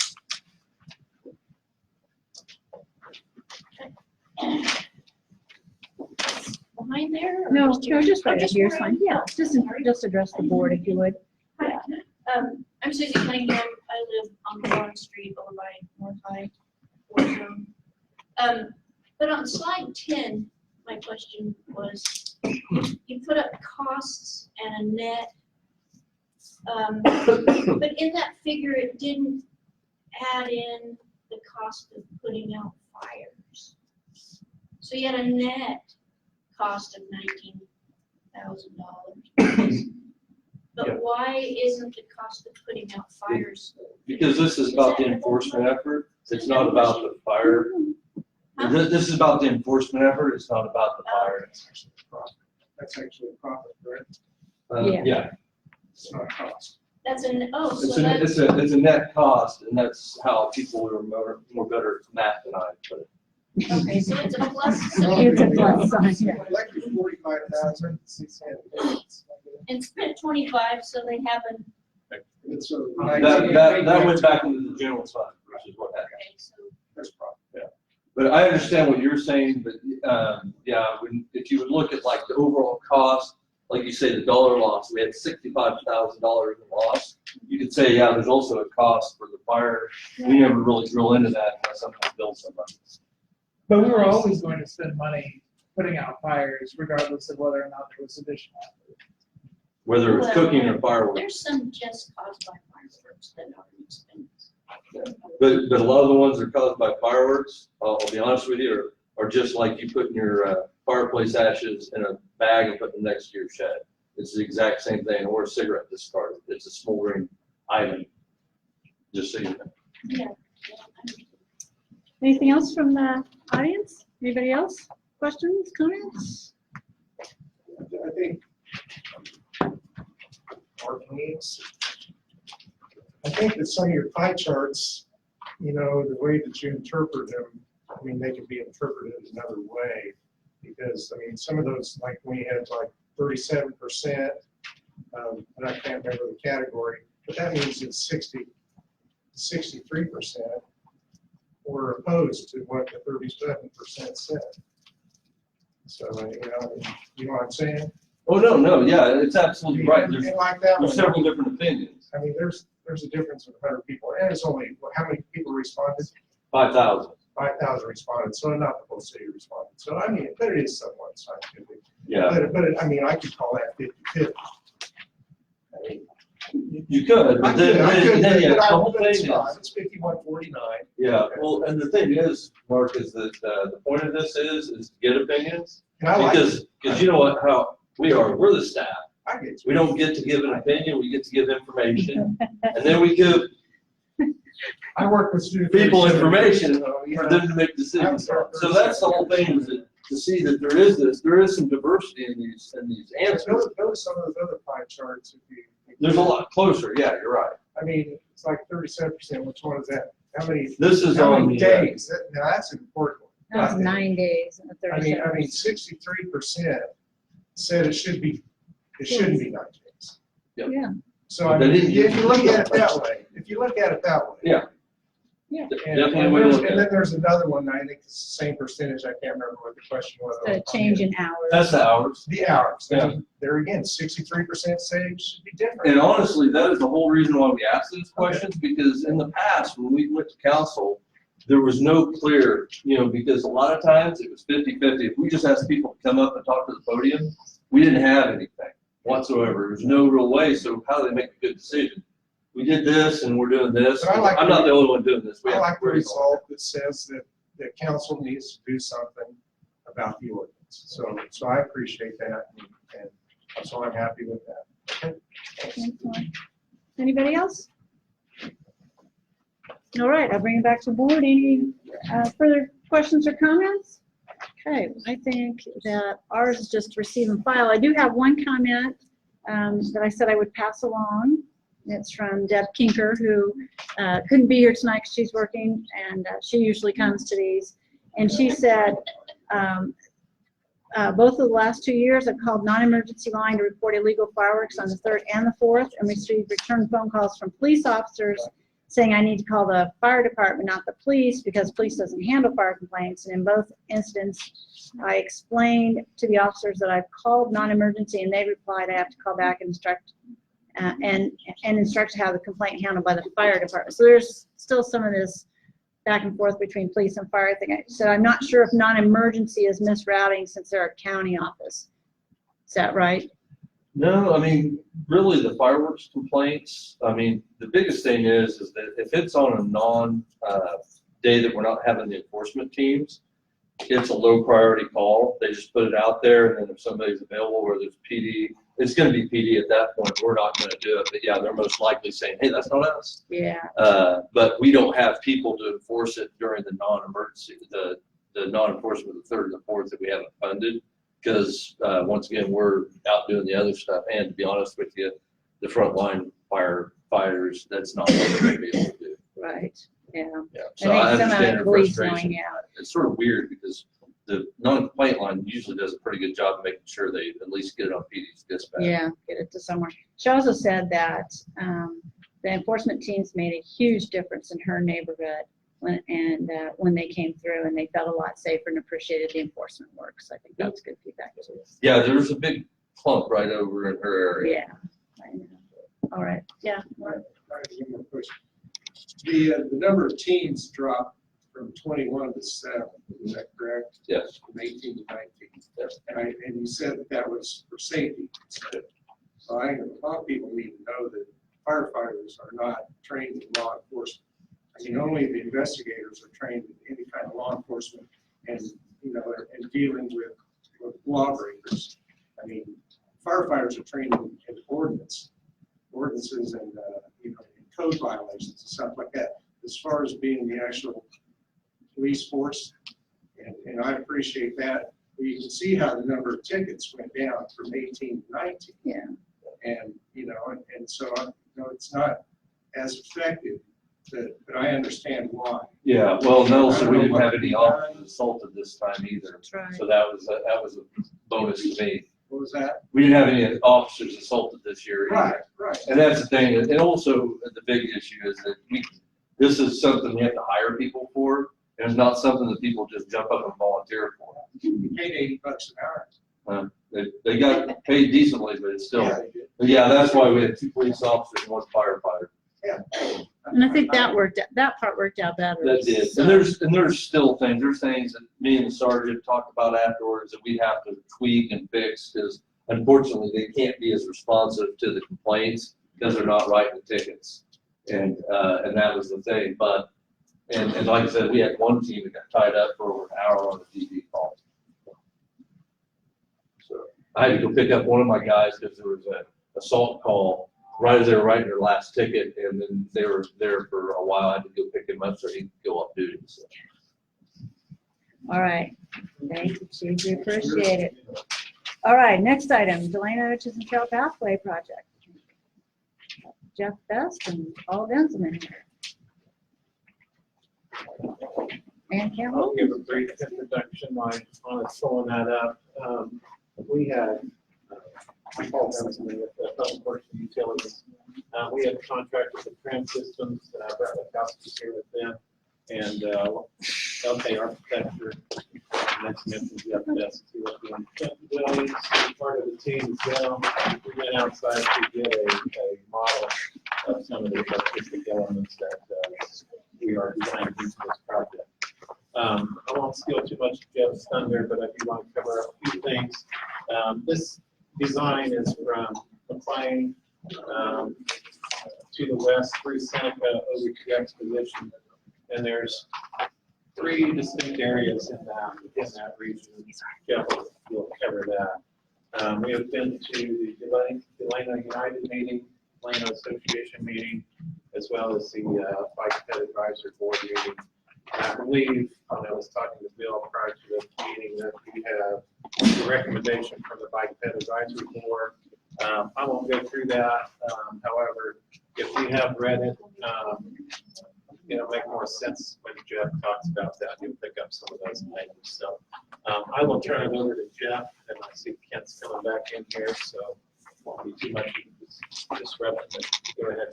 Behind there? Or No, just no, just right just here is where fine. Yeah, just address the board if you would. Hi, I'm Susie Cunningham. I live on Warren Street over by North High. But on slide 10, my question was, you put up costs and a net, but in that figure, it didn't add in the cost of putting out fires. So you had a net cost of $19,000. But Yeah. why isn't the cost of putting out fires? Because this is about the enforcement effort. It's not about the fire. This is about the enforcement effort. It's not about the fire. That's actually a profit, right? Yeah. It's not a cost. That's an, oh, so It's that's. a net cost, and that's how people who are more better at math than I put it. Okay, so it's a plus. So It's a plus sign, yeah. Like 45,000. and spent 25, so they haven't. It's That went back into the general fund, which is what happened. Okay, so That's profit. Yeah. But I understand what you're saying, but yeah, if you would look at like the overall cost, like you say, the dollar loss, we had $65,000 in loss. you could say, yeah, there's also a cost for the fire. We never really drill into that unless something builds somebody. But we were always going to spend money putting out fires regardless of whether or not there was additional. Whether it's cooking or fireworks. There's some just caused by fireworks that are expensive. But a lot of the ones that are caused by fireworks, I'll be honest with you, are just like you putting your fireplace ashes in a bag and putting them next to your shed. It's the exact same thing, or a cigarette discard. It's a smoldering item, just so you know. Yeah. Anything else from the audience? Anybody else? Questions, comments? I think our needs. I think that some of your pie charts, you know, the way that you interpret them, I mean, they can be interpreted another way. Because, I mean, some of those, like we had like 37%, and I can't remember the category, but that means it's 63%, or opposed to what the 37% said. So, you know what I'm saying? Oh, no, yeah, it's absolutely right. And There's like that one, several different opinions. I mean, there's a difference of 100 people, and it's only, how many people responded? 5,000. 5,000 responded, so not the whole city responded. So, I mean, but it is somewhat scientific. Yeah. But I mean, I could call that 50-50. I mean, You could, but then yeah, the whole thing is. It's 51-49. Yeah, well, and the thing is, Mark, is that the point of this is to get opinions. And I like Because you know what, how we are, we're the staff. I get you. We don't get to give an opinion, we get to give information. And then we give I work with students. people information for them to make decisions. So that's the whole thing, is that to see that there is some diversity in these answers. Notice some of those other pie charts. There's a lot closer, yeah, you're right. I mean, it's like 37%. Which one is that? How many? This is how on many the, days? Now that's an important one. That was 9 days and I mean, 37%. 63% said it shouldn't be 9 days. Yeah. So I mean, if you look at it that way. Yeah. Yeah. And then there's another one, I think it's the same percentage, I can't remember what the question was. The change in hours. That's the hours. The hours. Yeah. There again, 63% say it should be different. And honestly, that is the whole reason why we asked these questions, because in the past, when we went to council, there was no clear, because a lot of times it was 50-50. If we just asked people to come up and talk to the podium, we didn't have anything whatsoever. There was no real way, so how do they make a good decision? We did this and we're doing this. I'm not the only one doing this. I like the result that says that the council needs to do something about the ordinance. So I appreciate that, and so I'm happy with that. Okay. Anybody else? All right, I'll bring it back to the board. Any further questions or comments? Okay, I think that ours is just receive and file. I do have one comment that I said I would pass along. It's from Deb Kinker, who couldn't be here tonight because she's working, and she usually comes to these. And she said, both of the last 2 years, I've called non-emergency line to report illegal fireworks on the 3rd and the 4th, and received return phone calls from police officers saying I need to call the fire department, not the police, because police doesn't handle fire complaints. And in both incidents, I explained to the officers that I've called non-emergency, and they replied I have to call back and instruct and instruct to have the complaint handled by the fire department. So there's still some of this back and forth between police and fire thing. So I'm not sure if non-emergency is misrouting since they're a county office. Is that right? No, I mean, really the fireworks complaints, I mean, the biggest thing is that if it's on a day that we're not having the enforcement teams, it's a low priority call. They just put it out there, and then if somebody's available where there's PD, it's going to be PD at that point. We're not going to do it, but yeah, they're most likely saying, hey, that's not us. Yeah. But we don't have people to enforce it during the non-emergency, the non-enforcement of the 3rd and the 4th that we haven't funded. Because once again, we're out doing the other stuff. And to be honest with you, the frontline firefighters, that's not what they're going to be able to do. Right. Yeah. Yeah. So I understand their frustration. Yeah. It's sort of weird because the non-complaint line usually does a pretty good job of making sure they at least get it on PD's dispatch. Yeah, get it to somewhere. She also said that the enforcement teams made a huge difference in her neighborhood when they came through, and they felt a lot safer and appreciated the enforcement work. So I think that's good feedback too. Yeah, there was a big clump right over in her area. Yeah, I know. All right. Yeah. one more question. The number of teams dropped from 21 to 7, is that correct? Yes. From 18 to 19. Yes. And you said that was for safety. So I think a lot of people need to know that firefighters are not trained in law enforcement. I mean, only the investigators are trained in any kind of law enforcement and, you know, and dealing with lawbreakers. I mean, firefighters are trained in ordinances and, you know, in code violations and stuff like that. As far as being the actual police force, and I appreciate that. You can see how the number of tickets went down from 18 to 19. Yeah. And, you know, and so, you know, it's not as effective, but I understand why. Yeah, well, no, so we didn't have any officers assaulted this time either. That's right. So that was a bonus to me. What was that? We didn't have any officers assaulted this year either. Right. And that's the thing, and also the big issue is that this is something we have to hire people for, and it's not something that people just jump up and volunteer for. You paid $80 an hour. They got paid decently, but it's still, but yeah, that's why we had 2 police officers and 1 firefighter. Yeah. And I think that part worked out better. That did, So- and there's still things, there's things that me and the sergeant talked about afterwards that we have to tweak and fix, because unfortunately, they can't be as responsive to the complaints because they're not writing the tickets. And that was the thing, but, and like I said, we had 1 team that got tied up for over an hour on a DV call. So I had to go pick up one of my guys because there was an assault call right as they were writing their last ticket, and then they were there for a while. I had to go pick him up so he could go off duty. So. All right. Thank you, Chief. We appreciate it. All right, next item, Delano Hutchinson Trail Pathway Project. Jeff Best and Paul Benjamin here. And Campbell. I'll give a brief introduction while I'm pulling that up. We had Paul Benjamin with the Public Works and Utilities. We had a contract with the Tram Systems, Brett Lukowski's here with them, and LK Architecture. Next mentioned Jeff Best too. Williams, part of the team as well. We went outside to get a model of some of the artistic elements that we are designing into this project. I won't steal too much of Jeff's thunder, but I do want to cover a few things. This design is from McLean to the west through Seneca over to Exposition, and there's 3 distinct areas in that region. Jeff will cover that. We have been to the Delano United meeting, Delano Association meeting, as well as the Bike Ped Advisory Board meeting. I believe, when I was talking to Bill prior to the meeting, that we have the recommendation from the Bike Ped Advisory Board. I won't go through that. However, if we have read it, it'll make more sense when Jeff talks about that. You'll pick up some of those things. So I will turn it over to Jeff, and I see Kent's coming back in here, so won't be too much disruption. Go ahead.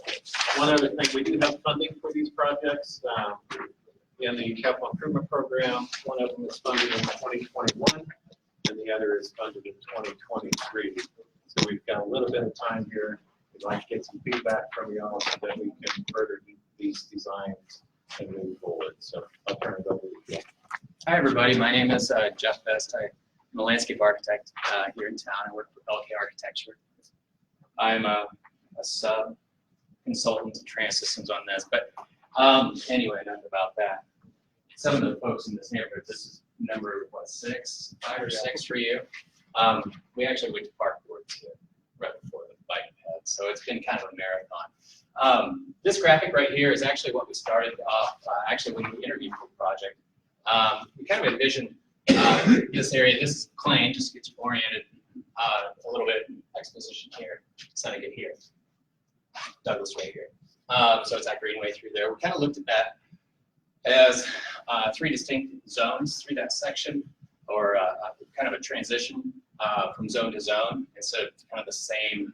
One other thing, we do have funding for these projects. In the capital improvement program, one of them is funded in 2021, and the other is funded in 2023. So we've got a little bit of time here. We'd like to get some feedback from y'all so that we can further these designs and move forward. So I'll turn it over to you. Hi, everybody. My name is Jeff Best. I'm a landscape architect here in town. I work for LK Architecture. I'm a sub consultant to Trans Systems on this, but anyway, enough about that. Some of the folks in this neighborhood, this is number, what, 5 or 6 for you. We actually went to Park Board right before the bike ped, so it's been kind of a marathon. This graphic right here is actually what we started off, actually when we interviewed for the project. We kind of envisioned this area, this plane just gets oriented a little bit, Exposition here, Seneca here, Douglas Way here. So it's that greenway through there. We kind of looked at that as 3 distinct zones through that section, or kind of a transition from zone to zone, instead of kind of the same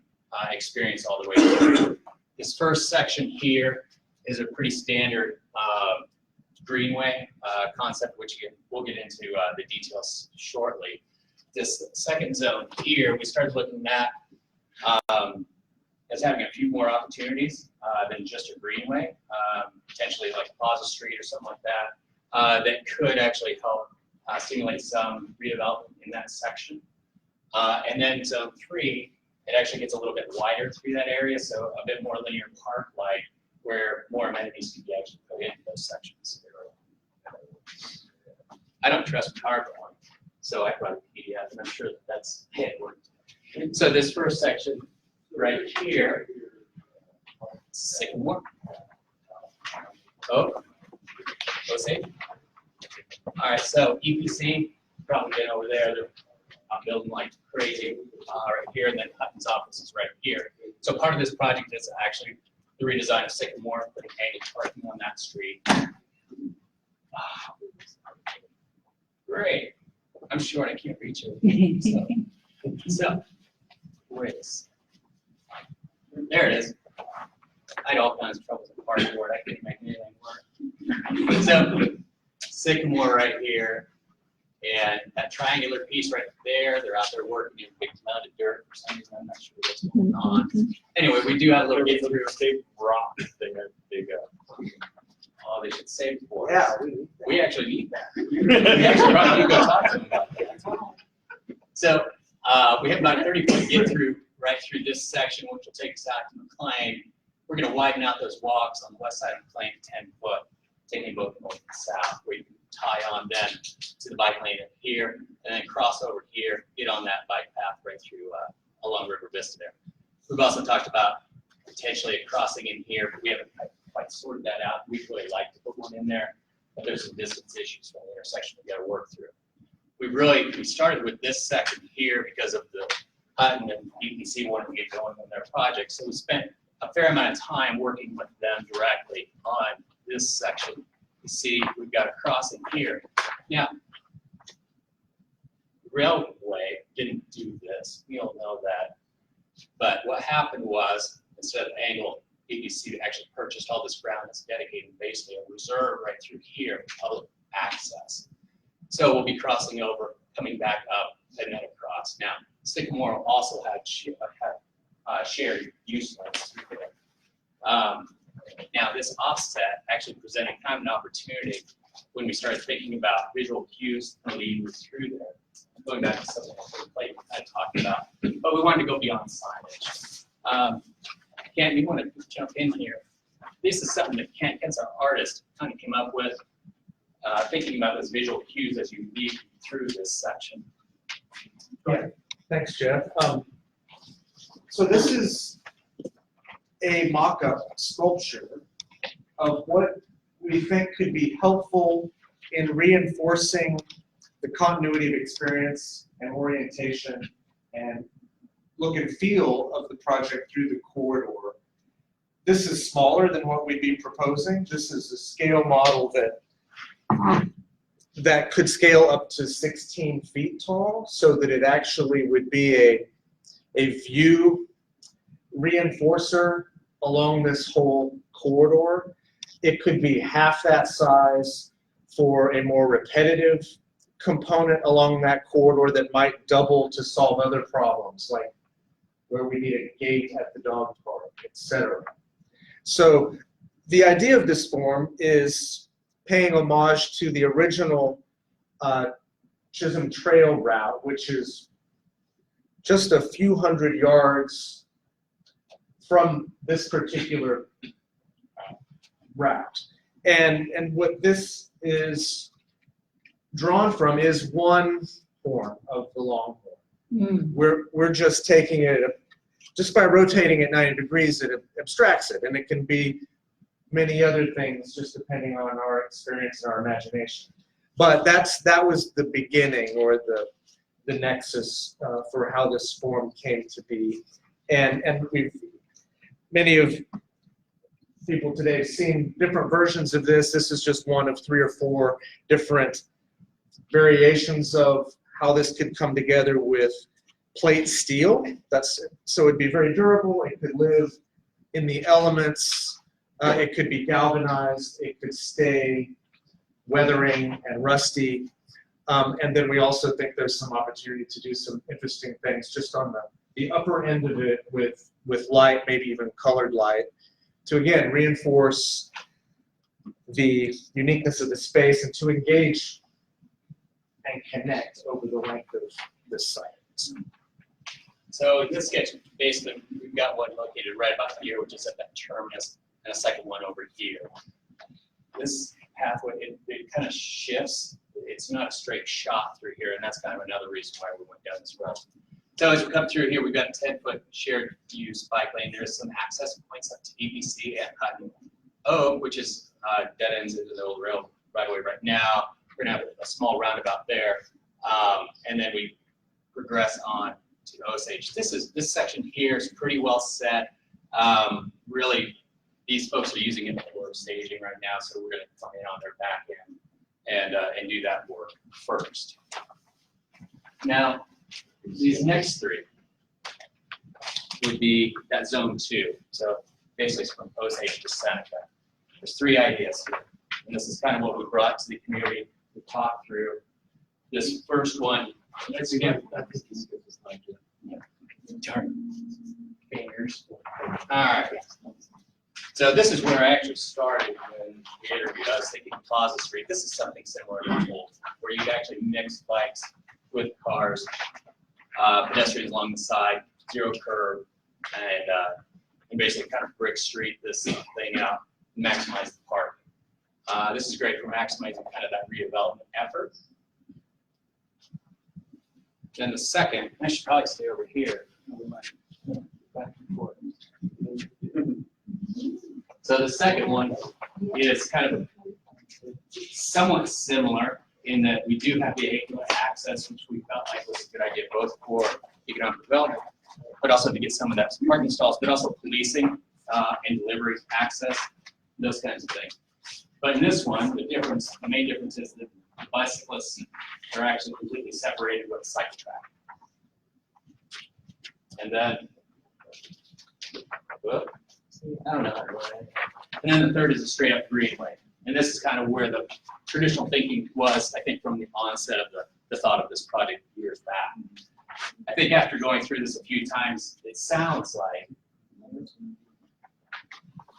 experience all the way through. This first section here is a pretty standard greenway concept, which we'll get into the details shortly. This second zone here, we started looking at as having a few more opportunities than just a greenway, potentially like Plaza Street or something like that, that could actually help stimulate some redevelopment in that section. And then zone 3, it actually gets a little bit wider through that area, so a bit more linear park-like, where more amenities can be actually put into those sections. I don't trust PowerPoint, so I brought a PDF, and I'm sure that that's it. So this first section right here, Sycamore. Oh, safe. All right, so EPC, probably get over there. They're building like crazy right here, and then Hutton's office is right here. So part of this project is actually the redesign of Sycamore, putting angled parking on that street. Great. I'm short, I can't reach it. So where is? There it is. I had all kinds of trouble with the cardboard. I couldn't make anything work. So Sycamore right here, and that triangular piece right there. They're out there working in a big amount of dirt for some reason. I'm not sure what's going on. Anyway, we do have a little get through. Big rock. They had big. Oh, they should save for Yeah, us. We actually need that. We actually brought you to go talk to them about that. So we have about a 30-foot get through right through this section, which will take us out to McLean. We're going to widen out those walks on the west side of McLean to 10 foot, taking both north and south, where you can tie on then to the bike lane here, and then cross over here, get on that bike path right through along River Vista there. We've also talked about potentially a crossing in here, but we haven't quite sorted that out. We'd really like to put one in there, but there's some distance issues from the intersection we've got to work through. We started with this section here because of the Hutton and EPC wanting to get going on their project. So we spent a fair amount of time working with them directly on this section. You see, we've got a crossing here. Now, Railway didn't do this. We all know that. But what happened was, instead of angle, EPC actually purchased all this ground that's dedicated basically a reserve right through here for public access. So we'll be crossing over, coming back up, and then across. Now, Sycamore also had shared use lanes through there. Now, this offset actually presented kind of an opportunity when we started thinking about visual cues leading through there. Going back to something like I talked about, but we wanted to go beyond signage. Ken, you want to jump in here? This is something that Kent's our artist, kind of came up with, thinking about those visual cues as you lead through this section. Yeah, thanks, Jeff. So this is a mock-up sculpture of what we think could be helpful in reinforcing the continuity of experience and orientation and look and feel of the project through the corridor. This is smaller than what we'd be proposing. This is a scale model that could scale up to 16 feet tall, so that it actually would be a view reinforcer along this whole corridor. It could be half that size for a more repetitive component along that corridor that might double to solve other problems, like where we need a gate at the dog park, etc. So the idea of this form is paying homage to the original Chisholm Trail route, which is just a few hundred yards from this particular route. And what this is drawn from is one form of the Longhorn. We're just taking it, just by rotating it 90 degrees, it abstracts it, and it can be many other things just depending on our experience and our imagination. But that was the beginning, or the nexus for how this form came to be. And many of people today have seen different versions of this. This is just one of 3 or 4 different variations of how this could come together with plate steel. So it'd be very durable. It could live in the elements. It could be galvanized. It could stay weathering and rusty. And then we also think there's some opportunity to do some interesting things just on the upper end of it with light, maybe even colored light, to again reinforce the uniqueness of the space and to engage and connect over the length of this site. So in this sketch, basically, we've got one located right about here, which is at that terminus, and a second one over here. This pathway, it kind of shifts. It's not a straight shot through here, and that's kind of another reason why we went down this road. So as we come through here, we've got a 10-foot shared use bike lane. There's some access points up to ABC and Hutton Oak, which is dead ends into the old rail right away right now. We're gonna have a small roundabout there, and then we progress on to Osage. This section here is pretty well set. Really, these folks are using it for staging right now, so we're gonna come in on their back end and do that work first. Now, these next three would be that zone 2. So basically it's from Osage to Seneca. There's 3 ideas here. And this is kind of what we brought to the community to talk through. This first one, let's again. Darn fingers. All right. So this is where I actually started when we interviewed. I was thinking Plaza Street. This is something similar to Holt, where you actually mix bikes with cars, pedestrians along the side, zero curb, and basically kind of brick street this thing out, maximize the parking. This is great for maximizing kind of that redevelopment effort. Then the second, I should probably stay over here. Back and forth. So the second one is kind of somewhat similar in that we do have vehicular access, which we felt like was a good idea both for economic development, but also to get some of that parking stalls, but also policing and delivery access, those kinds of things. But in this one, the main difference is that the bicyclists are actually completely separated with a cycle track. And then, I don't know how to write it. And then the third is a straight up greenway. And this is kind of where the traditional thinking was, I think, from the onset of the thought of this project years back. I think after going through this a few times, it sounds like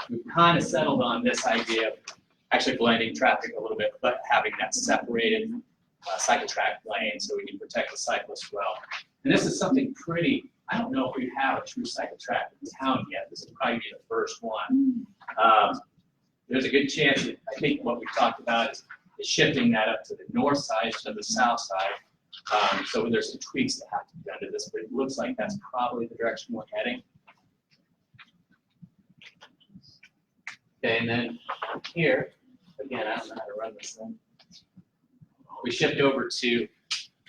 we've kind of settled on this idea of actually blending traffic a little bit, but having that separated cycle track lane so we can protect the cyclists well. And this is something pretty, I don't know if we have a true cycle track in town yet. This will probably be the first one. There's a good chance that I think what we've talked about is shifting that up to the north side instead of the south side. So there's some tweaks that have to be done to this, but it looks like that's probably the direction we're heading. Okay, and then here, again, I don't know how to run this thing. We shift over to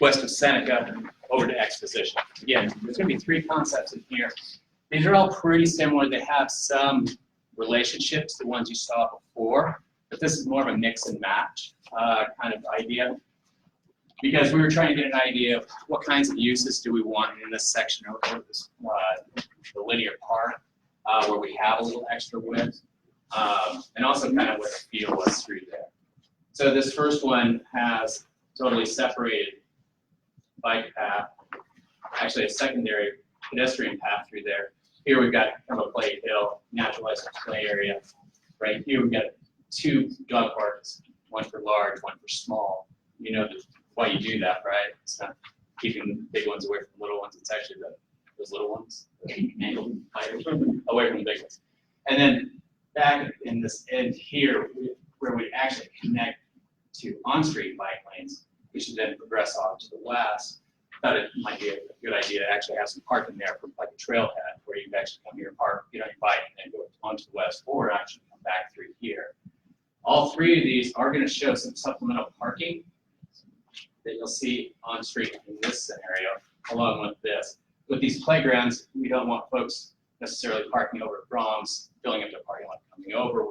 west of Seneca, over to Exposition. Again, there's going to be 3 concepts in here. These are all pretty similar. They have some relationships, the ones you saw before, but this is more of a mix and match kind of idea. Because we were trying to get an idea of what kinds of uses do we want in this section over this, the linear part, where we have a little extra width, and also kind of what the feel was through there. So this first one has totally separated bike path, actually a secondary pedestrian path through there. Here we've got kind of a play hill, naturalized play area. Right here we've got 2 dog parks, one for large, one for small. You know why you do that, right? It's not keeping the big ones away from the little ones. It's actually those little ones away from the big ones. And then back in this end here, where we actually connect to on-street bike lanes, we should then progress off to the west. I thought it might be a good idea to actually have some parking there for like a trailhead where you can actually come here and park, get on your bike and go onto the west, or actually come back through here. All 3 of these are going to show some supplemental parking that you'll see on street in this scenario, along with this. With these playgrounds, we don't want folks necessarily parking over Brahms, filling up their parking lot coming over.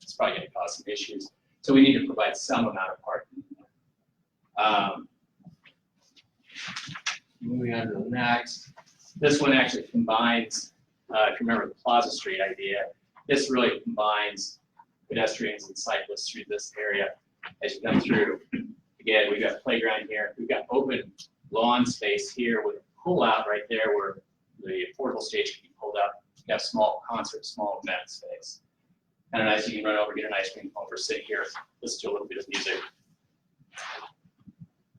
It's probably going to cause some issues. So we need to provide some amount of parking. Moving on to the next. This one actually combines, if you remember the Plaza Street idea, this really combines pedestrians and cyclists through this area as you come through. Again, we've got a playground here. We've got open lawn space here with a pull out right there where the portable stage can be pulled up You have small concerts, small event space. Kind of nice, you can run over, get an ice cream cone, or sit here, listen to a little bit of music.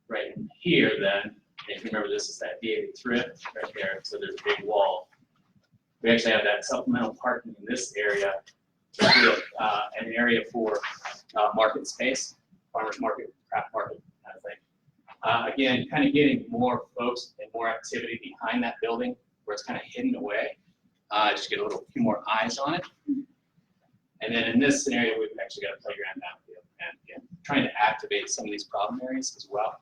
Right in here then, if you remember, this is that Daily Thrift right there, so there's a big wall. We actually have that supplemental parking in this area, an area for market space, farmers market, craft market kind of thing. Again, kind of getting more folks and more activity behind that building where it's kind of hidden away. Just get a few more eyes on it. And then in this scenario, we've actually got a playground downfield, and again, trying to activate some of these problem areas as well.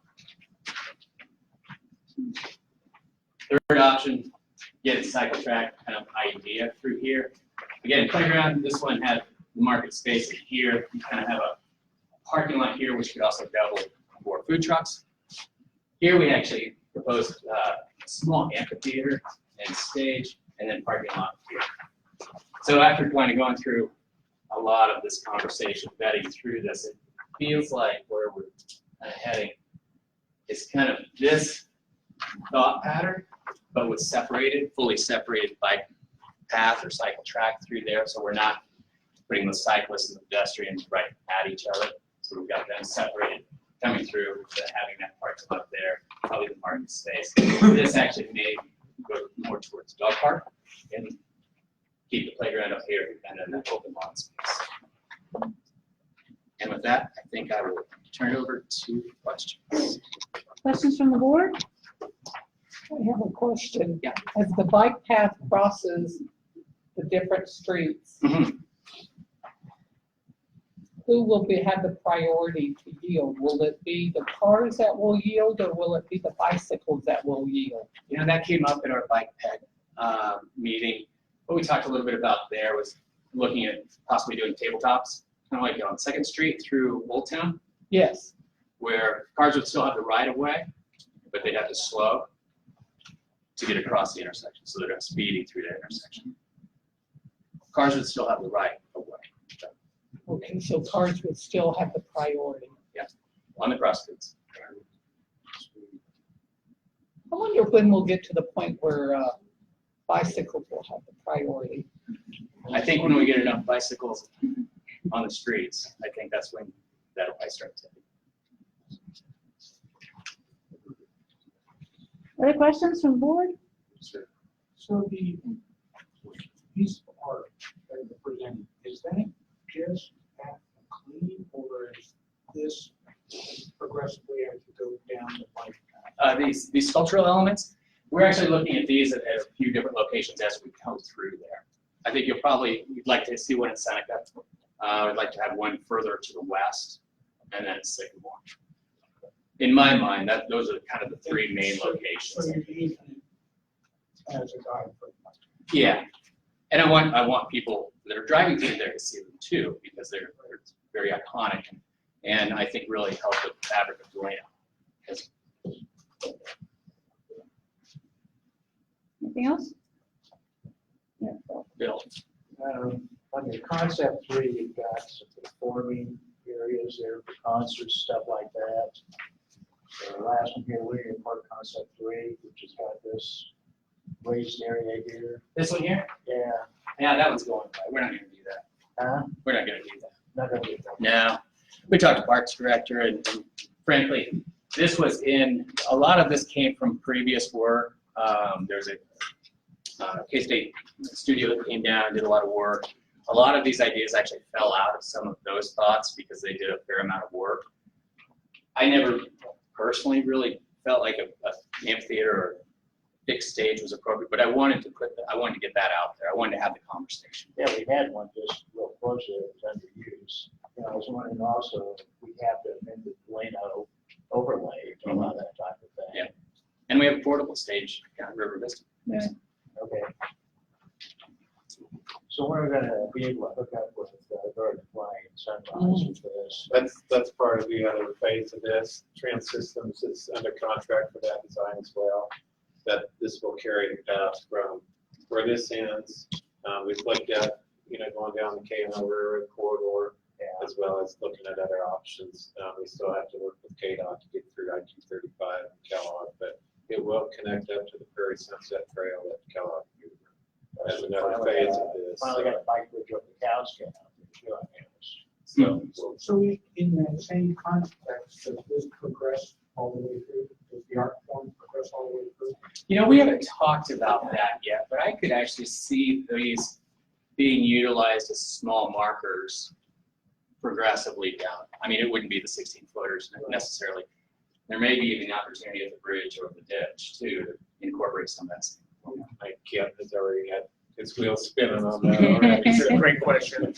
Third option, get a cycle track kind of idea through here. Again, playground, this one had the market space here. You kind of have a parking lot here, which could also double for food trucks. Here we actually proposed a small amphitheater and stage, and then parking lot here. So after kind of going through a lot of this conversation, vetting through this, it feels like where we're kind of heading is kind of this thought pattern, but with fully separated bike path or cycle track through there, so we're not putting the cyclists and the pedestrians right at each other. So we've got them separated coming through, having that parking lot there, probably the market space. This actually may go more towards dog park and keep the playground up here and then that open lawn space. And with that, I think I will turn it over to questions. Questions from the board? I have a question. Yeah. As the bike path crosses the different streets, who will have the priority to yield? Will it be the cars that will yield, or will it be the bicycles that will yield? You know, that came up at our bike ped meeting. What we talked a little bit about there was looking at possibly doing tabletops, kind of like on 2nd Street through Old Town. Yes. Where cars would still have the right of way, but they'd have to slow to get across the intersection, so they're not speeding through the intersection. Cars would still have the right of way. Okay, so cars would still have the priority. Yeah, on the cross streets. I wonder when we'll get to the point where bicycles will have the priority. I think when we get enough bicycles on the streets, I think that's when that'll probably start to. Other questions from the board? So the piece of art that you're presenting, is that just that clean, or is this progressively as you go down the bike path? These sculptural elements, we're actually looking at these at a few different locations as we come through there. I think you'd like to see one in Seneca. I'd like to have one further to the west, and then Sycamore. In my mind, those are kind of the three main locations. So you're using it as a guide for the bike. Yeah, and I want people that are driving through there to see them too, because they're very iconic, and I think really help with the fabric of Delano. Anything else? Yeah, Bill. On your concept 3, you've got some performing areas there for concerts, stuff like that. The last one here, Linear Park Concept 3, which has got this raised area here. This one here? Yeah. Yeah, that one's going by. We're not going to do that. Huh? We're not going to do that. Not gonna do that. No. We talked to Parks Director, and frankly, this was a lot of this came from previous work. There's a K-State studio that came down and did a lot of work. A lot of these ideas actually fell out of some of those thoughts because they did a fair amount of work. I never personally really felt like a amphitheater or fixed stage was appropriate, but I wanted to get that out there. I wanted to have the conversation. Yeah, we had one just real close to it, was under use. You know, I was wondering also, if we have to amend the Delano overlay to allow that type of thing. Yeah. And we have a portable stage down at River Vista. Yeah. Okay. So we're gonna be able to hook up with Garden Fly and Sunrise with this. That's part of the other phase of this. Trans Systems is under contract for that design as well. That this will carry the path from where this ends. We've looked at, going down the K&L Railroad corridor, as well as looking at other options. We still have to work with KDOT to get through I-235 and Kellogg, but it will connect up to the Prairie Sunset Trail at Kellogg. as another phase of this. Finally got a bike bridge up the cows get out there. So, in that same context, does this progress all the way through? Does the art form progress all the way through? You know, we haven't talked about that yet, but I could actually see these being utilized as small markers progressively down. I mean, it wouldn't be the 16-footers necessarily. There may be even an opportunity at the bridge or the ditch too to incorporate some of that. I can't, it's already got its wheels spinning on that already. It's a great question.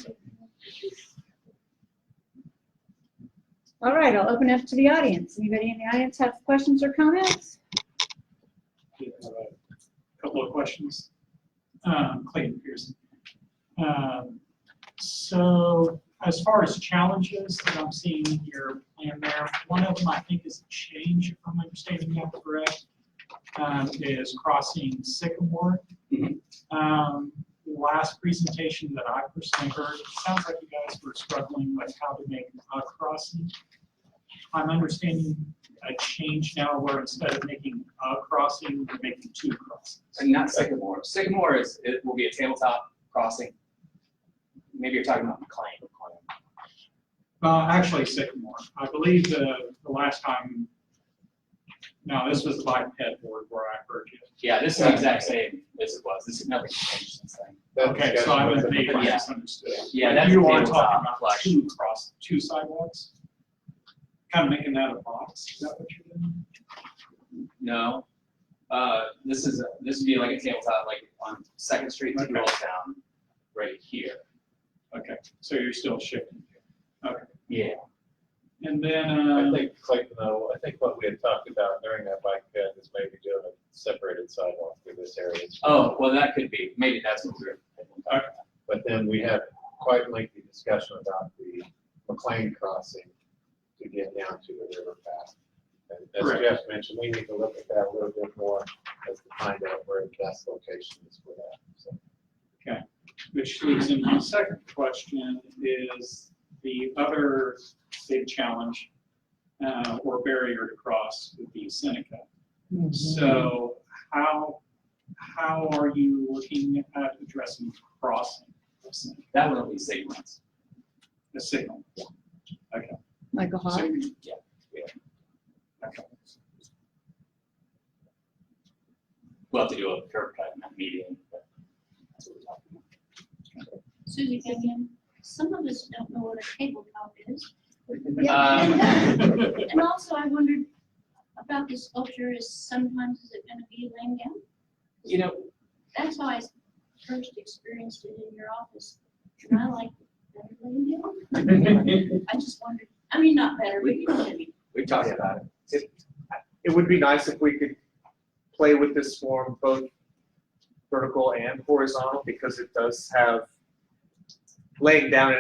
All right, I'll open up to the audience. Anybody in the audience have questions or comments? Couple of questions. Clayton Pearson. So as far as challenges that I'm seeing in your plan there, one of them I think is a change, if I'm understanding that correct, is crossing Sycamore. Last presentation that I personally heard, it sounds like you guys were struggling with how to make a crossing. I'm understanding a change now where instead of making a crossing, we're making two crossings. And not Sycamore. Sycamore it will be a tabletop crossing. Maybe you're talking about McLean. Actually, Sycamore. I believe the last time, no, this was the bike ped board where I heard you. Yeah, this is the exact same as it was. This is nothing changed since then. Okay, so I was maybe Yeah. misunderstood. Yeah, that's You a are tabletop talking about flush. two sidewalks? Kind of making that a box, is that what you're doing? No. This would be like a tabletop, like on Second Street to roll down right here. Okay, so you're still shifting. Okay. Yeah. And then, I think, Clayton, though, I think what we had talked about during that bike ped is maybe doing a separated sidewalk through this area. Oh, well, that could be. Maybe that's what we're. Okay. But then we had quite a lengthy discussion about the McLean crossing to get down to the river path. And as Correct. Jeff mentioned, we need to look at that a little bit more as to find out where the best location is for that. So. okay, which leads into my second question is the other big challenge or barrier to cross would be Seneca. So how are you looking at addressing crossing of Seneca? That one will be signals. The signal? Yeah. Okay. Like a hawk? Yeah. Okay. We'll have to do a curb cut in that median, but that's what we're talking about. Susie, again, some of us don't know what a tabletop is. And also, I wondered about the sculpture. Sometimes is it going to be laying down? You know, that's how I first experienced it in your office, and I like better laying down. I just wondered. I mean, not better, but you know what I mean. we talked about it. It would be nice if we could play with this form both vertical and horizontal, because it does have laying down.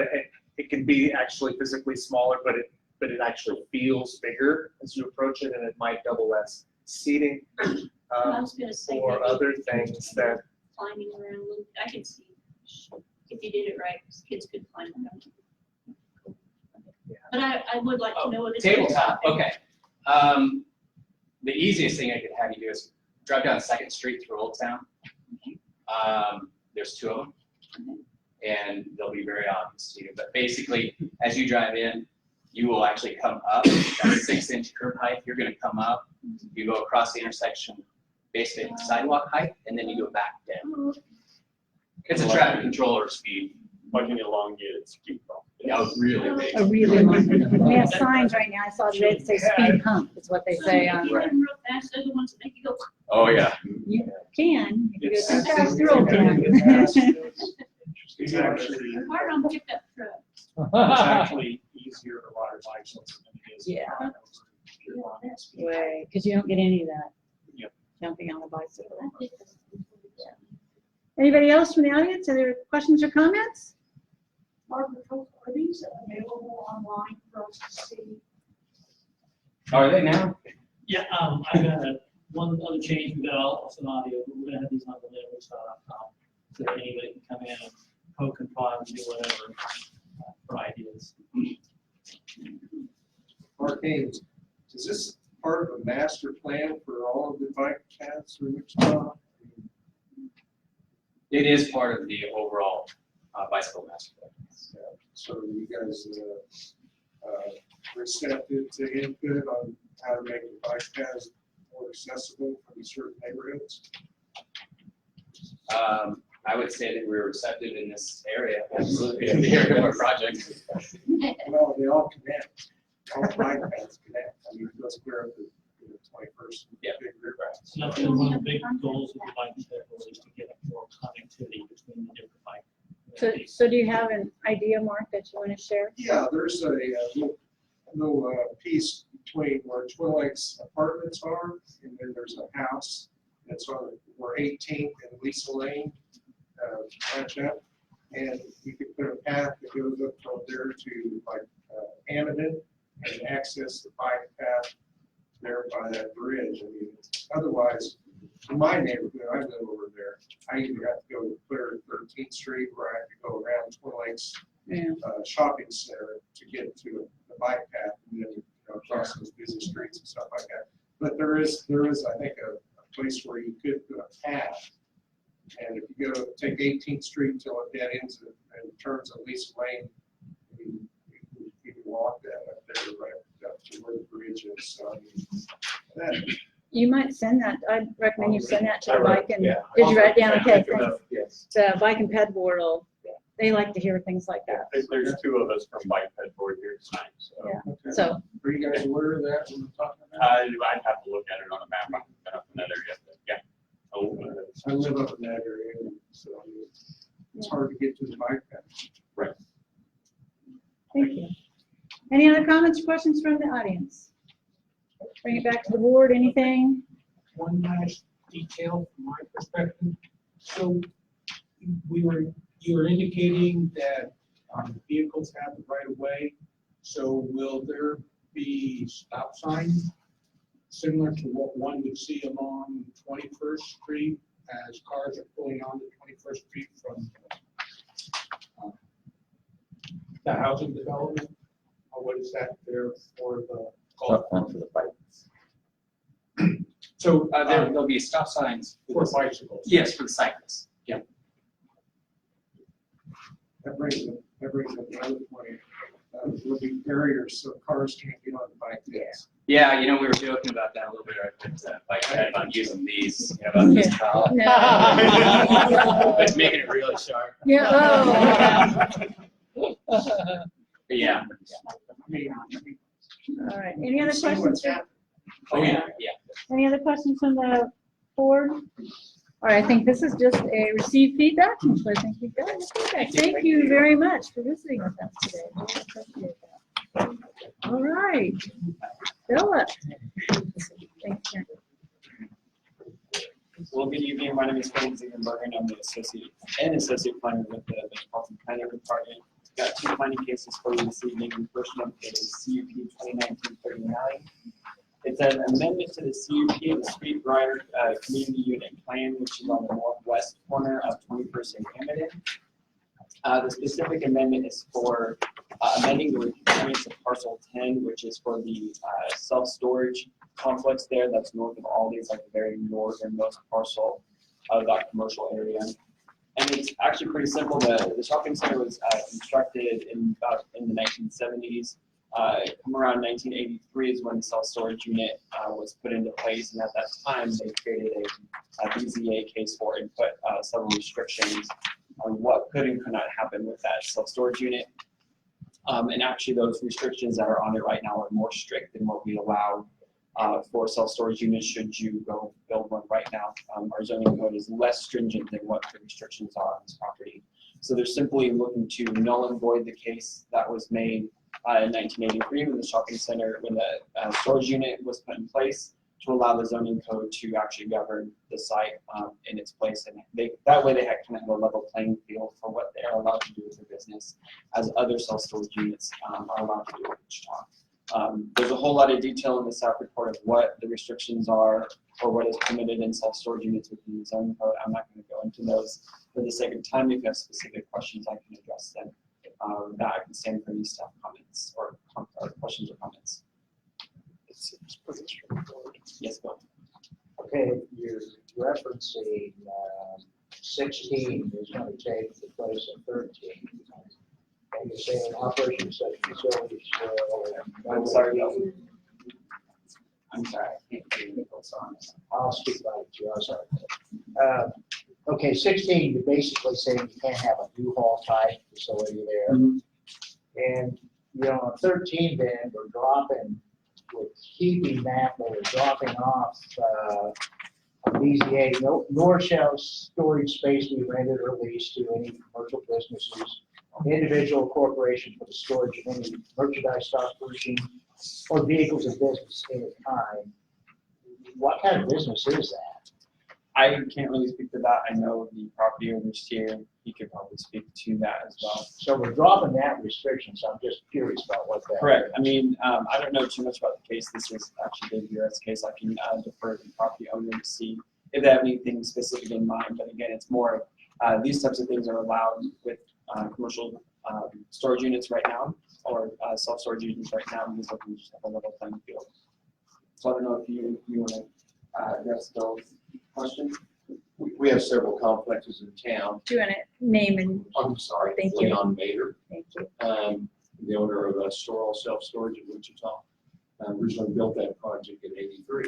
It can be actually physically smaller, but it actually feels bigger as you approach it, and it might double as seating I was gonna say or maybe other things that. climbing around. A little. I could see if you did it right, kids could climb around. But I would like to know what it is. Tabletop, okay. The easiest thing I could have you do is drive down 2nd Street through Old Town. There's two of them, and they'll be very obvious to you. But basically, as you drive in, you will actually come up, that 6-inch curb height, you're gonna come up, you go across the intersection, basically sidewalk height, and then you go back down. It's a traffic controller speed. Like an elongated speed bump. Yeah, really big. A really long, we have signs right now. I saw that say speed hump is what they say on. You run real fast, they're the ones that make you go. Oh, yeah. You can, if you go too fast, It's through Old Town. It's actually, Hard on pickup truck. it's actually easier to ride bicycles than it is. to Yeah. ride over. Way, because you don't get any of that. Yep. Jumping on a bicycle. Anybody else from the audience? Are there questions or comments? Margaret, are these available online for us to see? Are they now? Yeah, I've got one other change. We got also an audio, but we're gonna have these on the live.com. So that anybody can come in and poke and prod and do whatever for ideas. Arcane, is this part of a master plan for all of the bike paths through Wichita? It is part of the overall bicycle master plan. So you guys receptive to input on how to make the bike paths more accessible for certain neighborhoods? I would say that we're receptive in this area, absolutely, in the area of our project. Well, they all connect. All bike paths connect. I mean, let's clear up the 21st. Yeah. Big river. So that's been one of the big goals of the bike path is to get more connectivity between the different bike. So do you have an idea, Mark, that you want to share? Yeah, there's a little piece between where Twin Lakes apartments are, and then there's a house that's on where 18th and Lisa Lane branch up. And you could put a path that goes up from there to like Hammond and access the bike path there by that bridge. I mean, otherwise, in my neighborhood, I live over there, I either have to go clear 13th Street or I have to go around Twin Lakes shopping center to get to the bike path and then across those busy streets and stuff like that. But there is, I think, a place where you could put a path. And if you go take 18th Street until it dead ends and turns on Lisa Lane, you can walk that up there right up to where the bridge is. So, I mean, that, You might send that, I'd recommend you send that to the I wrote- bike and, yeah. did you write it down? Okay, Yeah. thanks. Yes. The bike and ped board will, they like to hear things like that. There's two of us from Bike Ped Board here tonight, so. Yeah. okay. So, Are you guys aware of that when we're talking about? I'd have to look at it on a map. I haven't been up in that area, but yeah. Oh, I live up in that area, so I mean, it's hard to get to the bike path. right. thank you. Any other comments or questions from the audience? Bring it back to the board, anything? One last detail from my perspective. So you were indicating that vehicles have the right of way. So will there be stop signs similar to what one would see along 21st Street as cars are pulling onto 21st Street from the housing development? Or what is that there for the golf Not for the bike. So there'll be stop signs. for bicycles? Yes, for the cyclists. Yeah. That brings up another point. There'll be barriers so cars can't get on the bike paths. Yeah, we were joking about that a little bit at Bike Ped about using these, about this towel. No. But making it really sharp. Yeah, But yeah. All right, any other See what's questions? happening. Oh, yeah, yeah. Any other questions from the board? All right, I think this is just a received feedback, so I think you've got the feedback. Thank you very much for visiting with us today. Really appreciate that. All right, Philip. Thanks, Jen. Well, good evening. My name is Philip Ziegenberger, and I'm the associate planner with the Metropolitan Planning Department. Got two planning cases for you this evening. The first one is CUP 2019-39. It's an amendment to the CUP of the Street Briar Community Unit Plan, which is on the northwest corner of 21st and Hamilton. The specific amendment is for amending the requirements of parcel 10, which is for the self-storage complex there that's north of Aldi's, like the very northernmost parcel of that commercial area. And it's actually pretty simple. The shopping center was constructed in the 1970s. Come around 1983 is when the self-storage unit was put into place, and at that time they created a BZA case for it and put several restrictions on what could and could not happen with that self-storage unit. And actually those restrictions that are on it right now are more strict than what we allow for self-storage units should you go build one right now. Our zoning code is less stringent than what the restrictions are on this property. So they're simply looking to null and void the case that was made in 1983 when the shopping center, when the storage unit was put in place to allow the zoning code to actually govern the site in its place. And that way they kind of have a level playing field for what they are allowed to do with their business as other self-storage units are allowed to do in Wichita. There's a whole lot of detail in the staff report of what the restrictions are or what is permitted in self-storage units within the zoning code. I'm not going to go into those for the sake of time. If you have specific questions, I can address them. That I can stand for any staff comments or questions or comments. It's pretty straightforward. Yes, go. Okay, you're referencing 16 is going to take the place of 13. And you're saying operation of such facilities will. I'm sorry, I'm sorry, I can't hear you. I'll speak about it too, I'm sorry. Okay, 16, you're basically saying you can't have a U-Haul type facility there. And, you know, on 13 then, we're keeping that, but we're dropping off, BZA, nor shall storage space be rented or leased to any commercial businesses, individual corporation for the storage of any merchandise, stock, furnishing, or vehicles of business of any kind. What kind of business is that? I can't really speak to that. I know the property owners here, he could probably speak to that as well. So we're dropping that restriction, so I'm just curious about what that is. Correct. I mean, I don't know too much about the case. This is actually Dave Burett's case. I can defer to the property owner to see if they have anything specific in mind. But again, it's more these types of things are allowed with commercial storage units right now, or self-storage units right now, because we just have a level playing field. So I don't know if you want to address those questions. We have several complexes in town. Do you want to name and? I'm sorry, Thank you. Leon Bader. Thank you. The owner of Store All Self Storage in Wichita. Originally built that project in '83.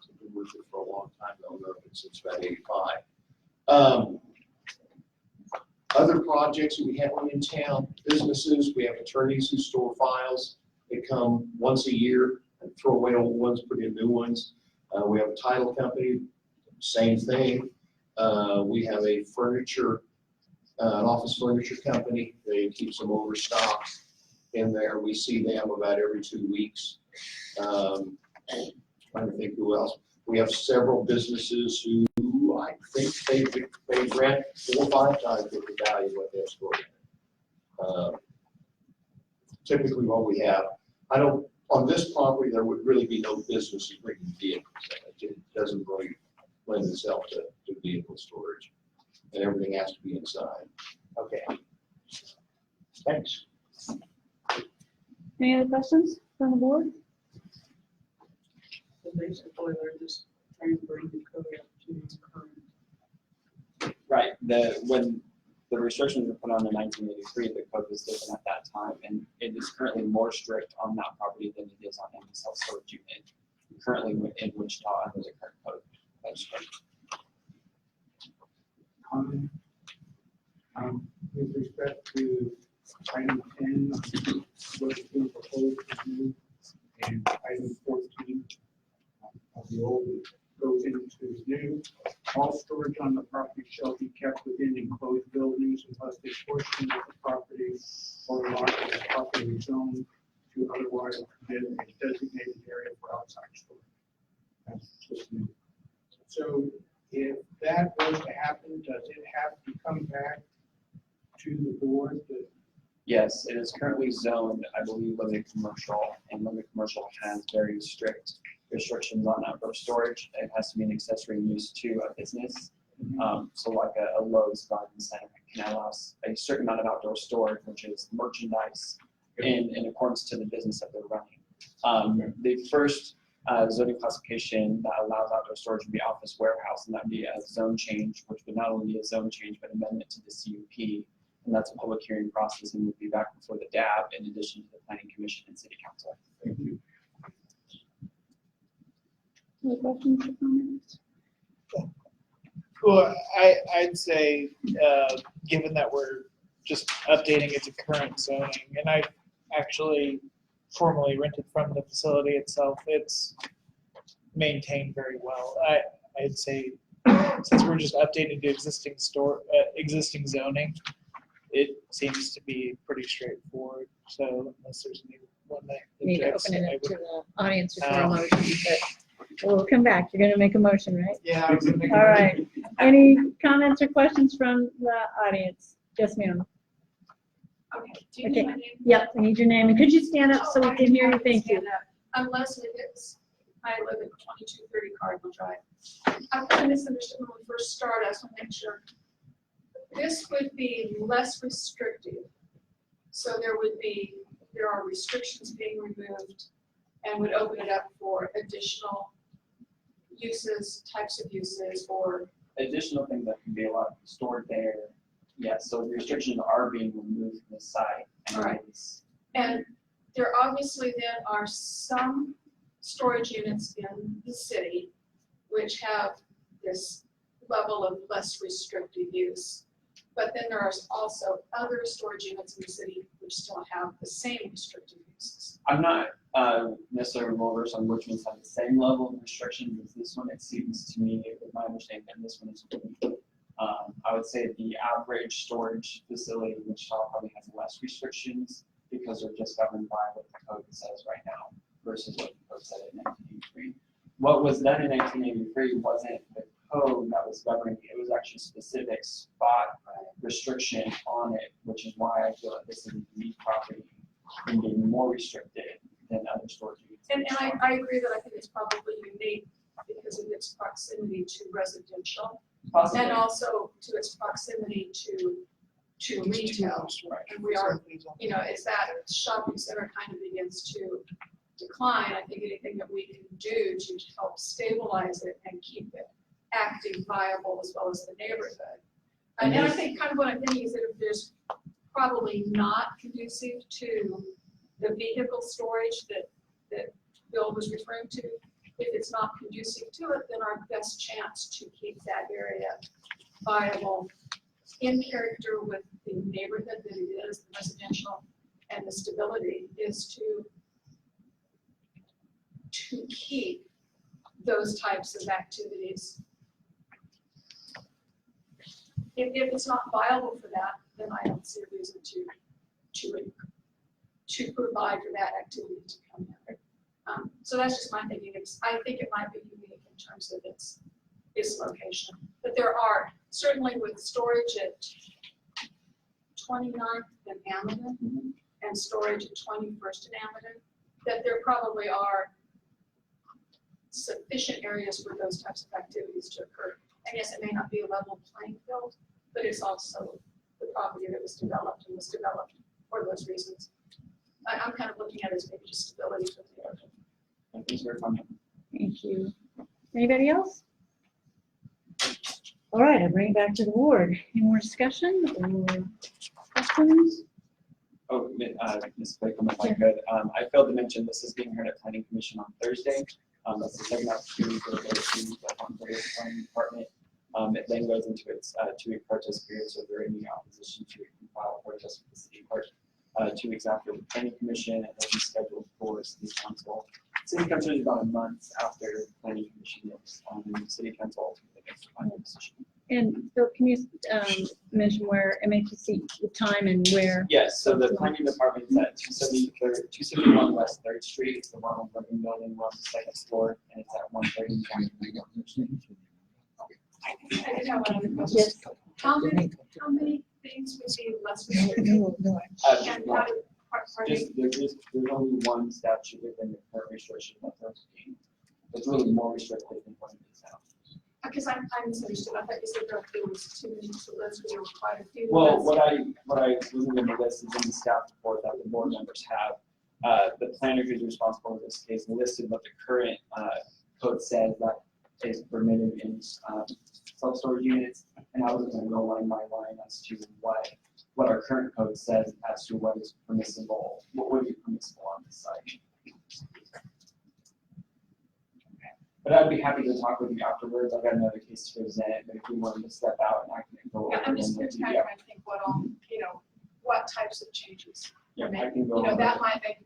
So been with it for a long time. The owner of it since about '85. Other projects we have in town, businesses, we have attorneys who store files. They come once a year and throw away old ones, put in new ones. We have a title company, same thing. We have a furniture, an office furniture company. They keep some overstock in there. We see them about every 2 weeks. Trying to think who else. We have several businesses who I think they rent 4 or 5 times the value of what they're storing. Typically what we have, on this property, there would really be no business in bringing vehicles. It doesn't really lend itself to vehicle storage, and everything has to be inside. Okay. Thanks. Any other questions from the board? So basically, they're just trying to bring the code up to current. Right. When the restrictions were put on in 1983, the code was different at that time, and it is currently more strict on that property than it is on any self-storage unit. Currently in Wichita under the current code. That's right. With respect to item 10, what's being proposed to do, and item 14 of the old goes into new. All storage on the property shall be kept within enclosed buildings unless a portion of the property or lot of the property is zoned to otherwise permit a designated area for outside storage. That's what's new. So if that was to happen, does it have to come back to the board? Yes, it is currently zoned, I believe, limited commercial, and limited commercial has very strict restrictions on outdoor storage. It has to be an accessory use to a business. So like a Lowe's garden center can allow a certain amount of outdoor storage, which is merchandise in accordance to the business that they're running. The first zoning classification that allows outdoor storage would be office warehouse, and that would be a zone change, which would not only be a zone change, but amendment to the CUP. And that's a public hearing process and would be back before the DAB in addition to the Planning Commission and City Council. Thank you. Any questions or comments? Well, I'd say, given that we're just updating it to current zoning, and I've actually formally rented from the facility itself, it's maintained very well. I'd say, since we're just updating the existing zoning, it seems to be pretty straightforward. So unless there's anyone that Need to objects, open I it up to would- the audience before a motion, but we'll come back. You're gonna make a motion, right? Yeah, I was gonna make a All right. motion. Any comments or questions from the audience? Yes, ma'am. Okay, do you need my name? Yep, I need your name. And could you stand up so we can hear you? Thank you. I'm Leslie Hicks. I live at 2230 Cardinal Drive. I kind of misunderstood when we first started. I just want to make sure. This would be less restrictive. So there are restrictions being removed and would open it up for additional uses, types of uses, or additional things that can be allowed stored there. Yes, so the restrictions are being removed from the site. And All right. it's- And there obviously then are some storage units in the city which have this level of less restrictive use. But then there are also other storage units in the city which still have the same restrictive uses. I'm not necessarily well versed on which ones have the same level of restrictions as this one. It seems to me, with my understanding, that this one is. I would say the average storage facility in Wichita probably has less restrictions because they're just governed by what the code says right now versus what the code said in 1983. What was done in 1983 wasn't the code that was governing it. It was actually specific spot restriction on it, which is why I feel that this is a unique property and being more restricted than other storage units. And I agree that I think it's probably unique because of its proximity to residential. Possibly. And also to its proximity to retail. And we are, you know, as that shopping center kind of begins to decline, I think anything that we can do to help stabilize it and keep it active, viable, as well as the neighborhood. And I think kind of what I'm thinking is that if there's probably not conducive to the vehicle storage that Bill was referring to, if it's not conducive to it, then our best chance to keep that area viable in character with the neighborhood that it is, the residential and the stability, is to keep those types of activities. If it's not viable for that, then I don't see a reason to provide for that activity to come in. So that's just my thinking. I think it might be unique in terms of its location. But there are, certainly with storage at 29th and Amadon and storage at 21st and Amadon, that there probably are sufficient areas for those types of activities to occur. And yes, it may not be a level playing field, but it's also the property that was developed and was developed for those reasons. I'm kind of looking at it as maybe just stability for the area. Thank you for your comment. Thank you. Anybody else? All right, I bring it back to the board. Any more discussion or questions? Oh, Ms. Baker, if I could, I failed to mention this is being heard at Planning Commission on Thursday. That's the second opportunity for the planning department. It then goes into its 2-week protest period, so if there any opposition to it, you can file a protest with the city clerk 2 weeks after the Planning Commission, and then be scheduled for City Council. City Council is about a month after the Planning Commission is, and the City Council ultimately makes the final decision. And Bill, can you mention where MAPC, the time and where? Yes, so the planning department is at 271 West 3rd Street. It's the Ronald Reagan Building, we're on the 2nd floor, and it's at 130. I did have one other question. Yes. How many things would be less restricted? And how do, There's only one statute within the current restriction of 13. It's really more restrictive than what it is now. because I misunderstood. I thought you said there was 2 minutes to list, there were quite a few. Well, what I was going to list is in the staff report that the board members have. The planner who's responsible in this case listed what the current code says that is permitted in self-storage units, and I was going to go line by line as to what our current code says as to what is permissible, what would be permissible on this site. But I'd be happy to talk with you afterwards. I've got another case to present, but if you wanted to step out and I can go over. Yeah, I'm just them kind with of you. trying to think what all, what types of changes. Yeah, may- I can go You know, over that it. might make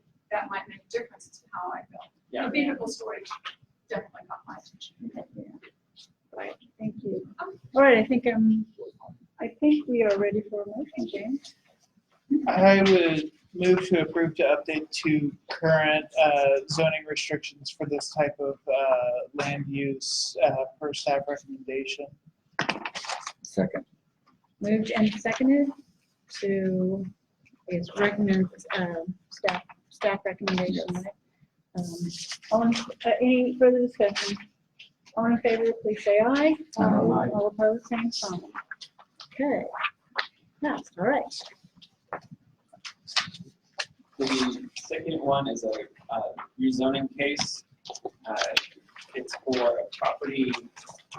a difference to how I feel. Yeah. The vehicle storage definitely got my attention. Right, thank you. All right, I think we are ready for a motion, James. I would move to approve to update to current zoning restrictions for this type of land use per staff recommendation. Second. Moved and seconded to, I guess, recommend staff recommendation, right? Any further discussion? All in favor, please say aye. Aye. All opposed, same sign. Okay, passed, all right. The second one is a rezoning case. It's for a property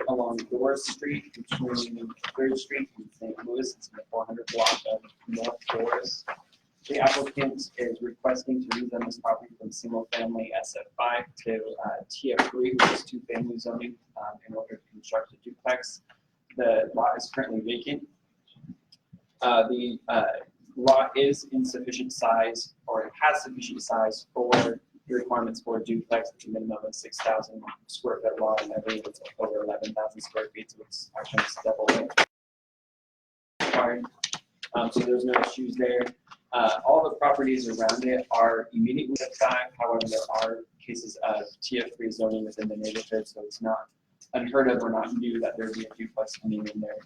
along Doris Street between 3rd Street and St. Louis. It's in the 400 block of North Doris. The applicant is requesting to rezone this property from single family SF5 to TF3, which is 2-family zoning, in order to construct a duplex. The lot is currently vacant. The lot is insufficient size, or it has sufficient size for the requirements for a duplex, which is a minimum of 6,000 square foot lot, and I believe it's over 11,000 square feet, so it's actually double it. Required. So there's no issues there. All the properties around it are immediately setback. However, there are cases of TF3 zoning within the neighborhood, so it's not unheard of or not new that there would be a duplex coming in there.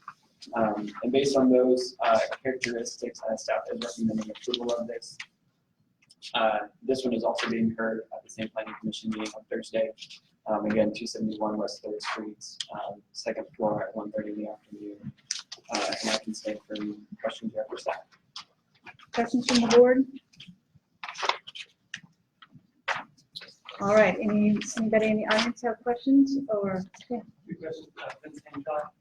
And based on those characteristics, staff is recommending approval of this. This one is also being heard at the same planning commission meeting on Thursday. Again, 271 West 3rd Street, second floor at 1:30 in the afternoon. And I can stay for any questions you have for staff. Questions from the board? All right, anybody in the audience have questions or? Yeah. Two questions, Vince Hancock.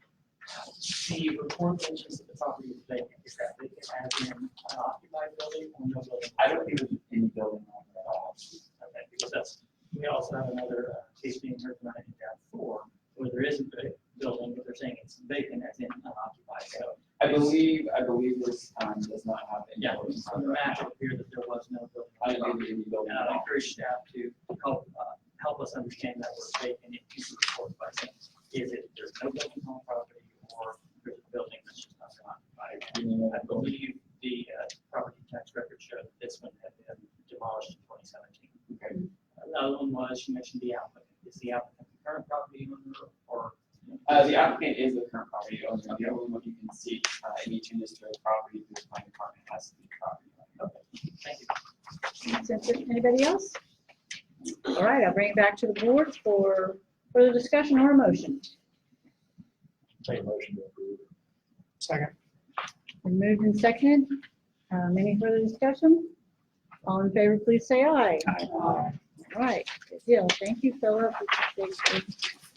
The report mentions that the property is vacant. Is that vacant as in an occupied building or no building? I don't think there's any building on it at all. Okay, because that's, we also have another case being heard tonight in tab 4, where there is a building, but they're saying it's vacant as in unoccupied. So I believe this does not have any. yeah, buildings on on the it. map, it appeared that there was no building. I don't think any building. And I encourage staff to help us understand that word vacant in future reports by saying, is it there's no building on property or there's a building that's just not occupied? I believe the property tax record showed that this one had been demolished in 2017. Okay. Another one was, you mentioned the applicant. Is the applicant the current property owner or? The applicant is the current property owner. The only one you can see any changes to the property through the planning department has to be property owner. Okay, thank you. Anybody else? All right, I'll bring it back to the board for further discussion or a motion. Make motion to approve. Second. Been moved and seconded. Any further discussion? All in favor, please say aye. Aye. All right, good deal. Thank you, Philip.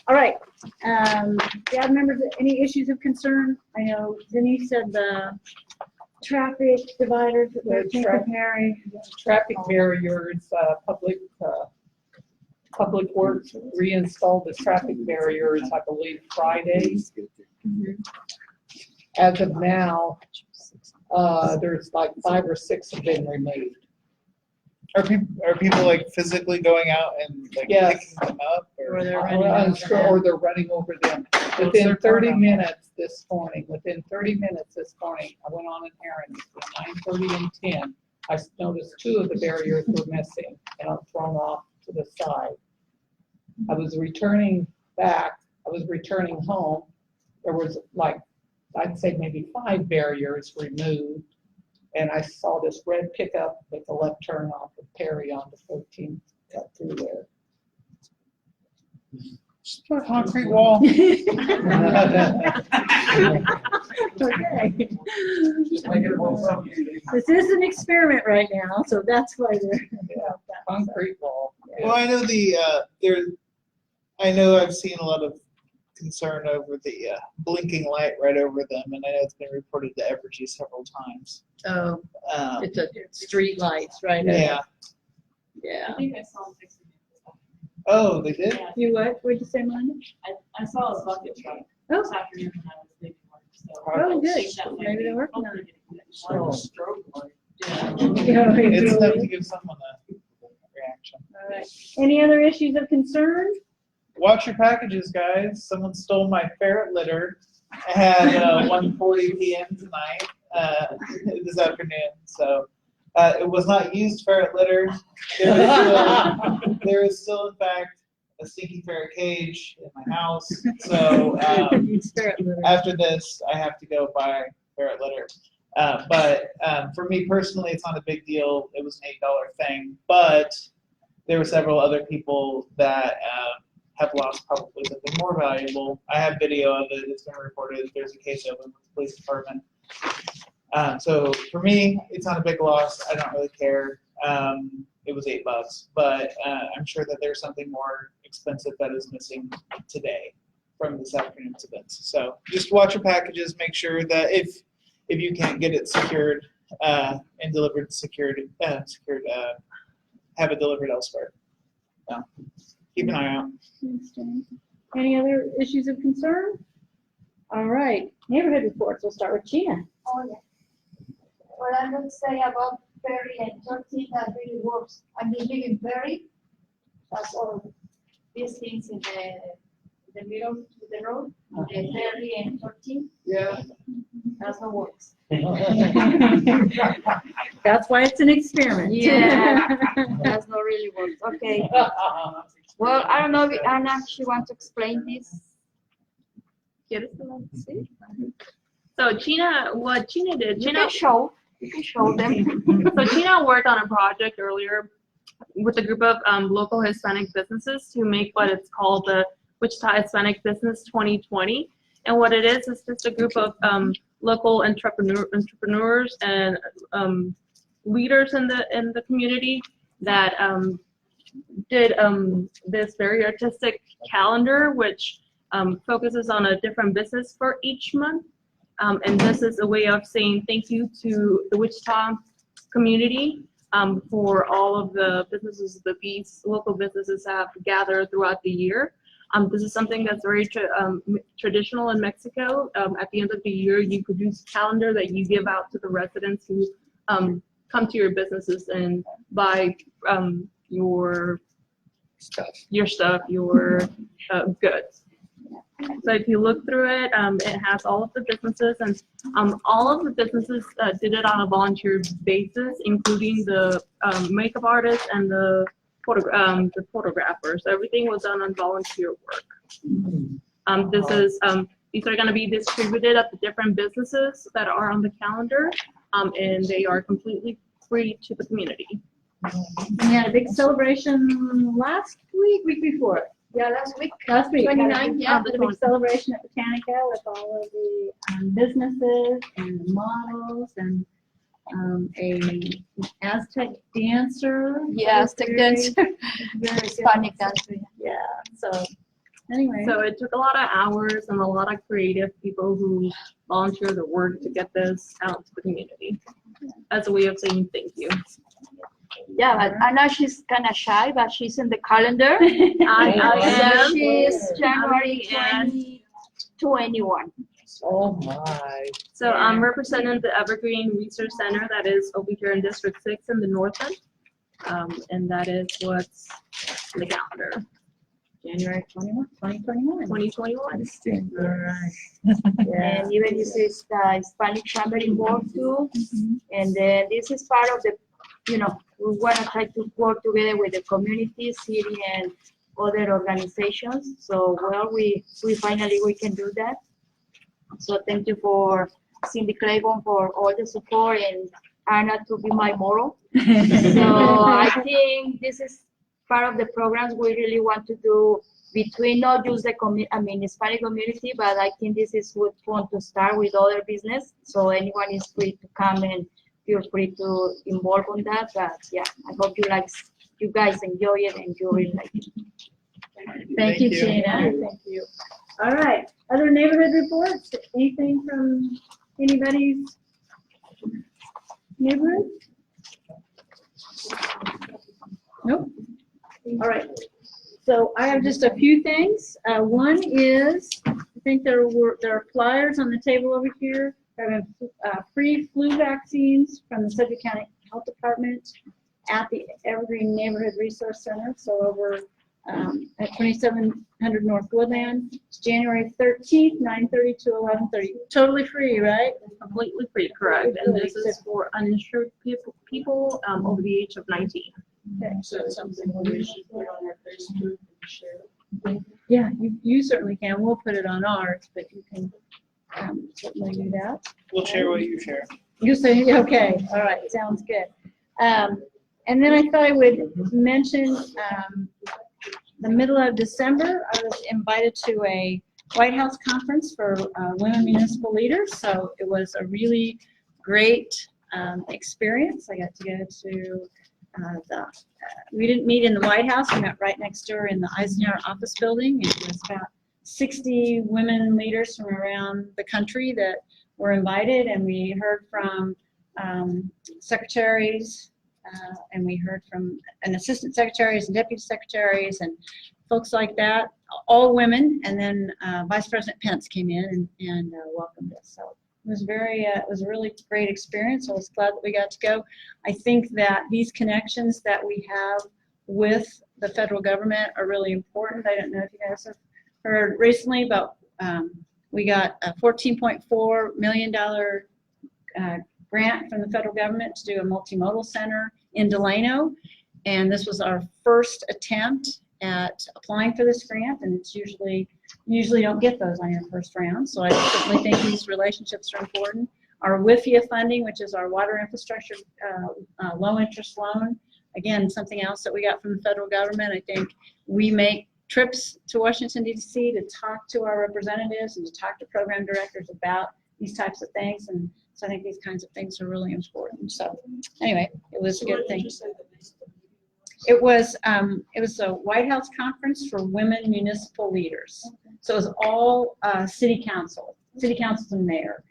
All right, yeah, members, any issues of concern? I know Denise said the traffic dividers that they're repairing. Traffic barriers, Public Works reinstalled the traffic barriers, I believe, Friday. As of now, there's like 5 or 6 have been removed. Are people like physically going out and like Yes. picking them up? Or they're Or running over them. or they're running over them. Within 30 minutes this morning, I went on an errand between 9:30 and 10. I noticed 2 of the barriers were missing and I'm thrown off to the side. I was returning home. There was like, I'd say maybe 5 barriers removed. And I saw this red pickup with the left turn off of Perry on the 14th, cut through there. Just put a concrete wall. Okay. This is an experiment right now, so that's why they're. Concrete wall. Well, I know I know I've seen a lot of concern over the blinking light right over them, and I know it's been reported to Evergy several times. Oh, Um, it's a street lights, right? yeah. Yeah. I think I saw them fixing it. Oh, they did? Yeah. You what? What'd you say, Melinda? I saw a bucket truck Oh. this afternoon when I was leaving work, so. Oh, good. that might Maybe be they're working on hopefully it. getting fixed. Oh. Stroke light. Yeah. It's enough to give someone a reaction. All right. Any other issues of concern? Watch your packages, guys. Someone stole my ferret litter at 1:40 p.m. tonight, this afternoon. So it was not used ferret litter. There is still, in fact, a stinky ferret cage in my house. So after this, I have to go buy ferret litter. But for me personally, it's not a big deal. It was an $8 thing. But there were several other people that have lost probably something more valuable. I have video of it. It's been reported. There's a case open with the police department. So for me, it's not a big loss. I don't really care. It was $8, but I'm sure that there's something more expensive that is missing today. from this afternoon's events. So just watch your packages, make sure that if you can't get it secured and delivered secured, have it delivered elsewhere. So keep an eye out. Thanks, Jane. Any other issues of concern? All right, neighborhood reports. We'll start with Gina. Oh, yeah. What I would say about Perry and 13 that really works. I mean, living Perry, that's all these things in the middle of the road, the Perry and 13. Yeah. That's how it works. That's why it's an experiment. Yeah, that's not really works. Okay. Well, I don't know if Anna actually wants to explain this. So Gina, what Gina did, You can show them. So Gina worked on a project earlier with a group of local Hispanic businesses to make what it's called the Wichita Hispanic Business 2020. And what it is just a group of local entrepreneurs and leaders in the community that did this very artistic calendar, which focuses on a different business for each month. And this is a way of saying thank you to the Wichita community for all of the businesses that these local businesses have gathered throughout the year. This is something that's very traditional in Mexico. At the end of the year, you produce a calendar that you give out to the residents who come to your businesses and buy your stuff, your goods. So if you look through it, it has all of the businesses, and all of the businesses did it on a volunteer basis, including the makeup artists and the photographers. Everything was done on volunteer work. These are going to be distributed at the different businesses that are on the calendar, and they are completely free to the community. We had a big celebration last week before. Yeah, last week. 29th, yeah. the big celebration at Botanica with all of the businesses and models and a Aztec dancer. Yeah, Aztec dancer. Very Hispanic dancer. Yeah, so anyway. So it took a lot of hours and a lot of creative people who volunteered their work to get this out to the community as a way of saying thank you. Yeah, but Anna, she's kind of shy, but she's in the calendar. I am. She's January I am. 2021. Oh my. So I'm representing the Evergreen Research Center that is over here in District 6 in the north end. And that is what's in the calendar. January 2021. 2021. All right. And even this is the Hispanic Chamber involved too. And then this is part of the, we want to try to work together with the community, city, and other organizations. So, well, we finally can do that. So thank you for Cindy Claiborne for all the support and Anna to be my model. So I think this is part of the programs we really want to do between not just the Hispanic community, but I think this is good fun to start with other business. So anyone is free to come and feel free to involve on that. But yeah, I hope you guys enjoy it and you really like it. Thank you, Gina. Thank you. All right. Other neighborhood reports? Anything from anybody's neighborhood? Nope. All right. So I have just a few things. One is, I think there are flyers on the table over here. We're having free flu vaccines from the Sedgwick County Health Department at the Evergreen Neighborhood Resource Center. So over at 2700 North Woodland. It's January 13th, 9:30 to 11:30. Totally free, right? Completely free, correct. And this is for uninsured people over the age of 19. Okay. So it's something we should put on our Facebook and share. Yeah, you certainly can. We'll put it on ours, but you can certainly do that. We'll share what you share. You say, okay, all right, sounds good. And then I thought I would mention the middle of December, I was invited to a White House conference for women municipal leaders. So it was a really great experience. I got to go to we didn't meet in the White House. We met right next door in the Eisenhower office building. It was about 60 women leaders from around the country that were invited, and we heard from secretaries, and we heard from assistant secretaries and deputy secretaries and folks like that, all women. And then Vice President Pence came in and welcomed us. So it was it was a really great experience. I was glad that we got to go. I think that these connections that we have with the federal government are really important. I don't know if you guys have heard recently, but we got a $14.4 million grant from the federal government to do a multimodal center in Delano. And this was our first attempt at applying for this grant, and it's usually don't get those on your first round. So I certainly think these relationships are important. Our WIFIA funding, which is our water infrastructure low interest loan, again, something else that we got from the federal government. I think we make trips to Washington, D.C. to talk to our representatives and to talk to program directors about these types of things. And so I think these kinds of things are really important. So anyway, it was a good thing. It was a White House conference for women municipal leaders. So it was all city councils and mayor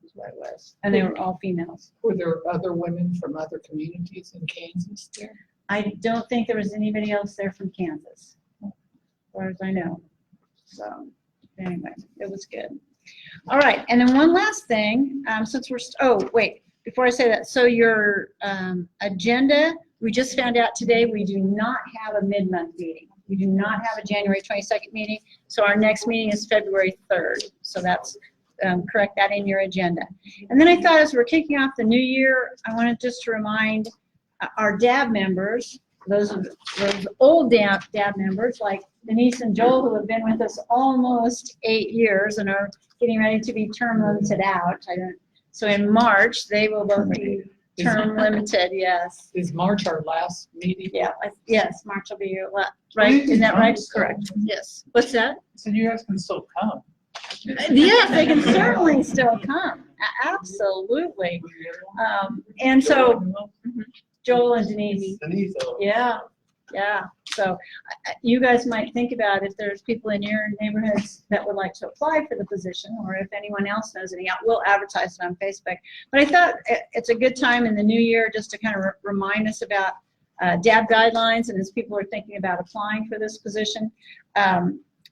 is what it was. And they were all females. Were there other women from other communities in Kansas there? I don't think there was anybody else there from Kansas, as far as I know. So anyway, it was good. All right, and then one last thing, since we're, before I say that, so your agenda, we just found out today we do not have a mid-month meeting. We do not have a January 22nd meeting, so our next meeting is February 3rd. So that's, correct that in your agenda. And then I thought as we're kicking off the new year, I wanted just to remind our DAB members, those old DAB members like Denise and Joel, who have been with us almost 8 years and are getting ready to be term limited out. So in March, they will both be term limited, yes. Is March our last meeting? Yeah, yes, March will be your last, right? Isn't that right? Correct, yes. What's that? So you guys can still come. Yes, they can certainly still come, absolutely. And so, Joel and Denise. Yeah. So you guys might think about if there's people in your neighborhoods that would like to apply for the position, or if anyone else knows any, we'll advertise it on Facebook. But I thought it's a good time in the new year just to kind of remind us about DAB guidelines, and as people are thinking about applying for this position.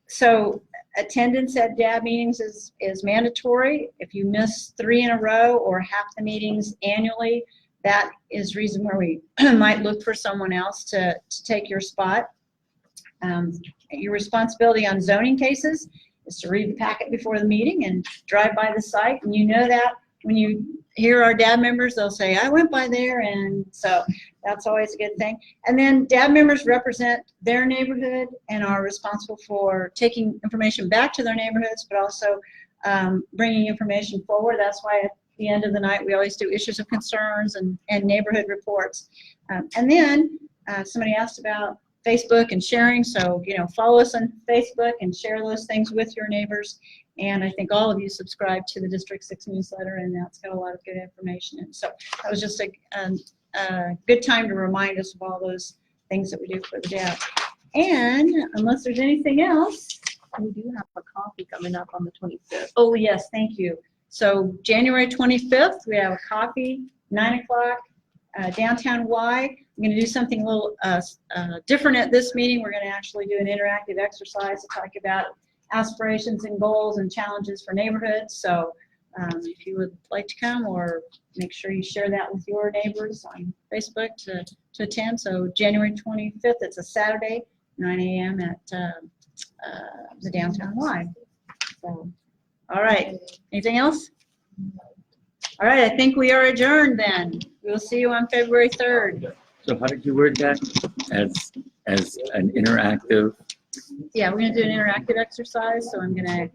So attendance at DAB meetings is mandatory. If you miss 3 in a row or half the meetings annually, that is reason where we might look for someone else to take your spot. Your responsibility on zoning cases is to read the packet before the meeting and drive by the site. And you know that when you hear our DAB members, they'll say, I went by there. And so that's always a good thing. And then DAB members represent their neighborhood and are responsible for taking information back to their neighborhoods, but also bringing information forward. That's why the end of the night we always do issues of concerns and neighborhood reports. And then somebody asked about Facebook and sharing, so follow us on Facebook and share those things with your neighbors. And I think all of you subscribe to the District 6 newsletter, and that's got a lot of good information in it. So that was just a good time to remind us of all those things that we do for the DAB. And unless there's anything else, we do have a coffee coming up on the 25th. Oh yes, thank you. So January 25th, we have a coffee, 9 o'clock, downtown Y. I'm going to do something a little different at this meeting. We're going to actually do an interactive exercise to talk about aspirations and goals and challenges for neighborhoods. So if you would like to come, or make sure you share that with your neighbors on Facebook to attend. So January 25th, it's a Saturday, 9 a.m. at the downtown Y. So. All right. Anything else? All right. I think we are adjourned then. We'll see you on February 3rd. So how did you word that? As an interactive? Yeah, we're going to do an interactive exercise. So I'm going to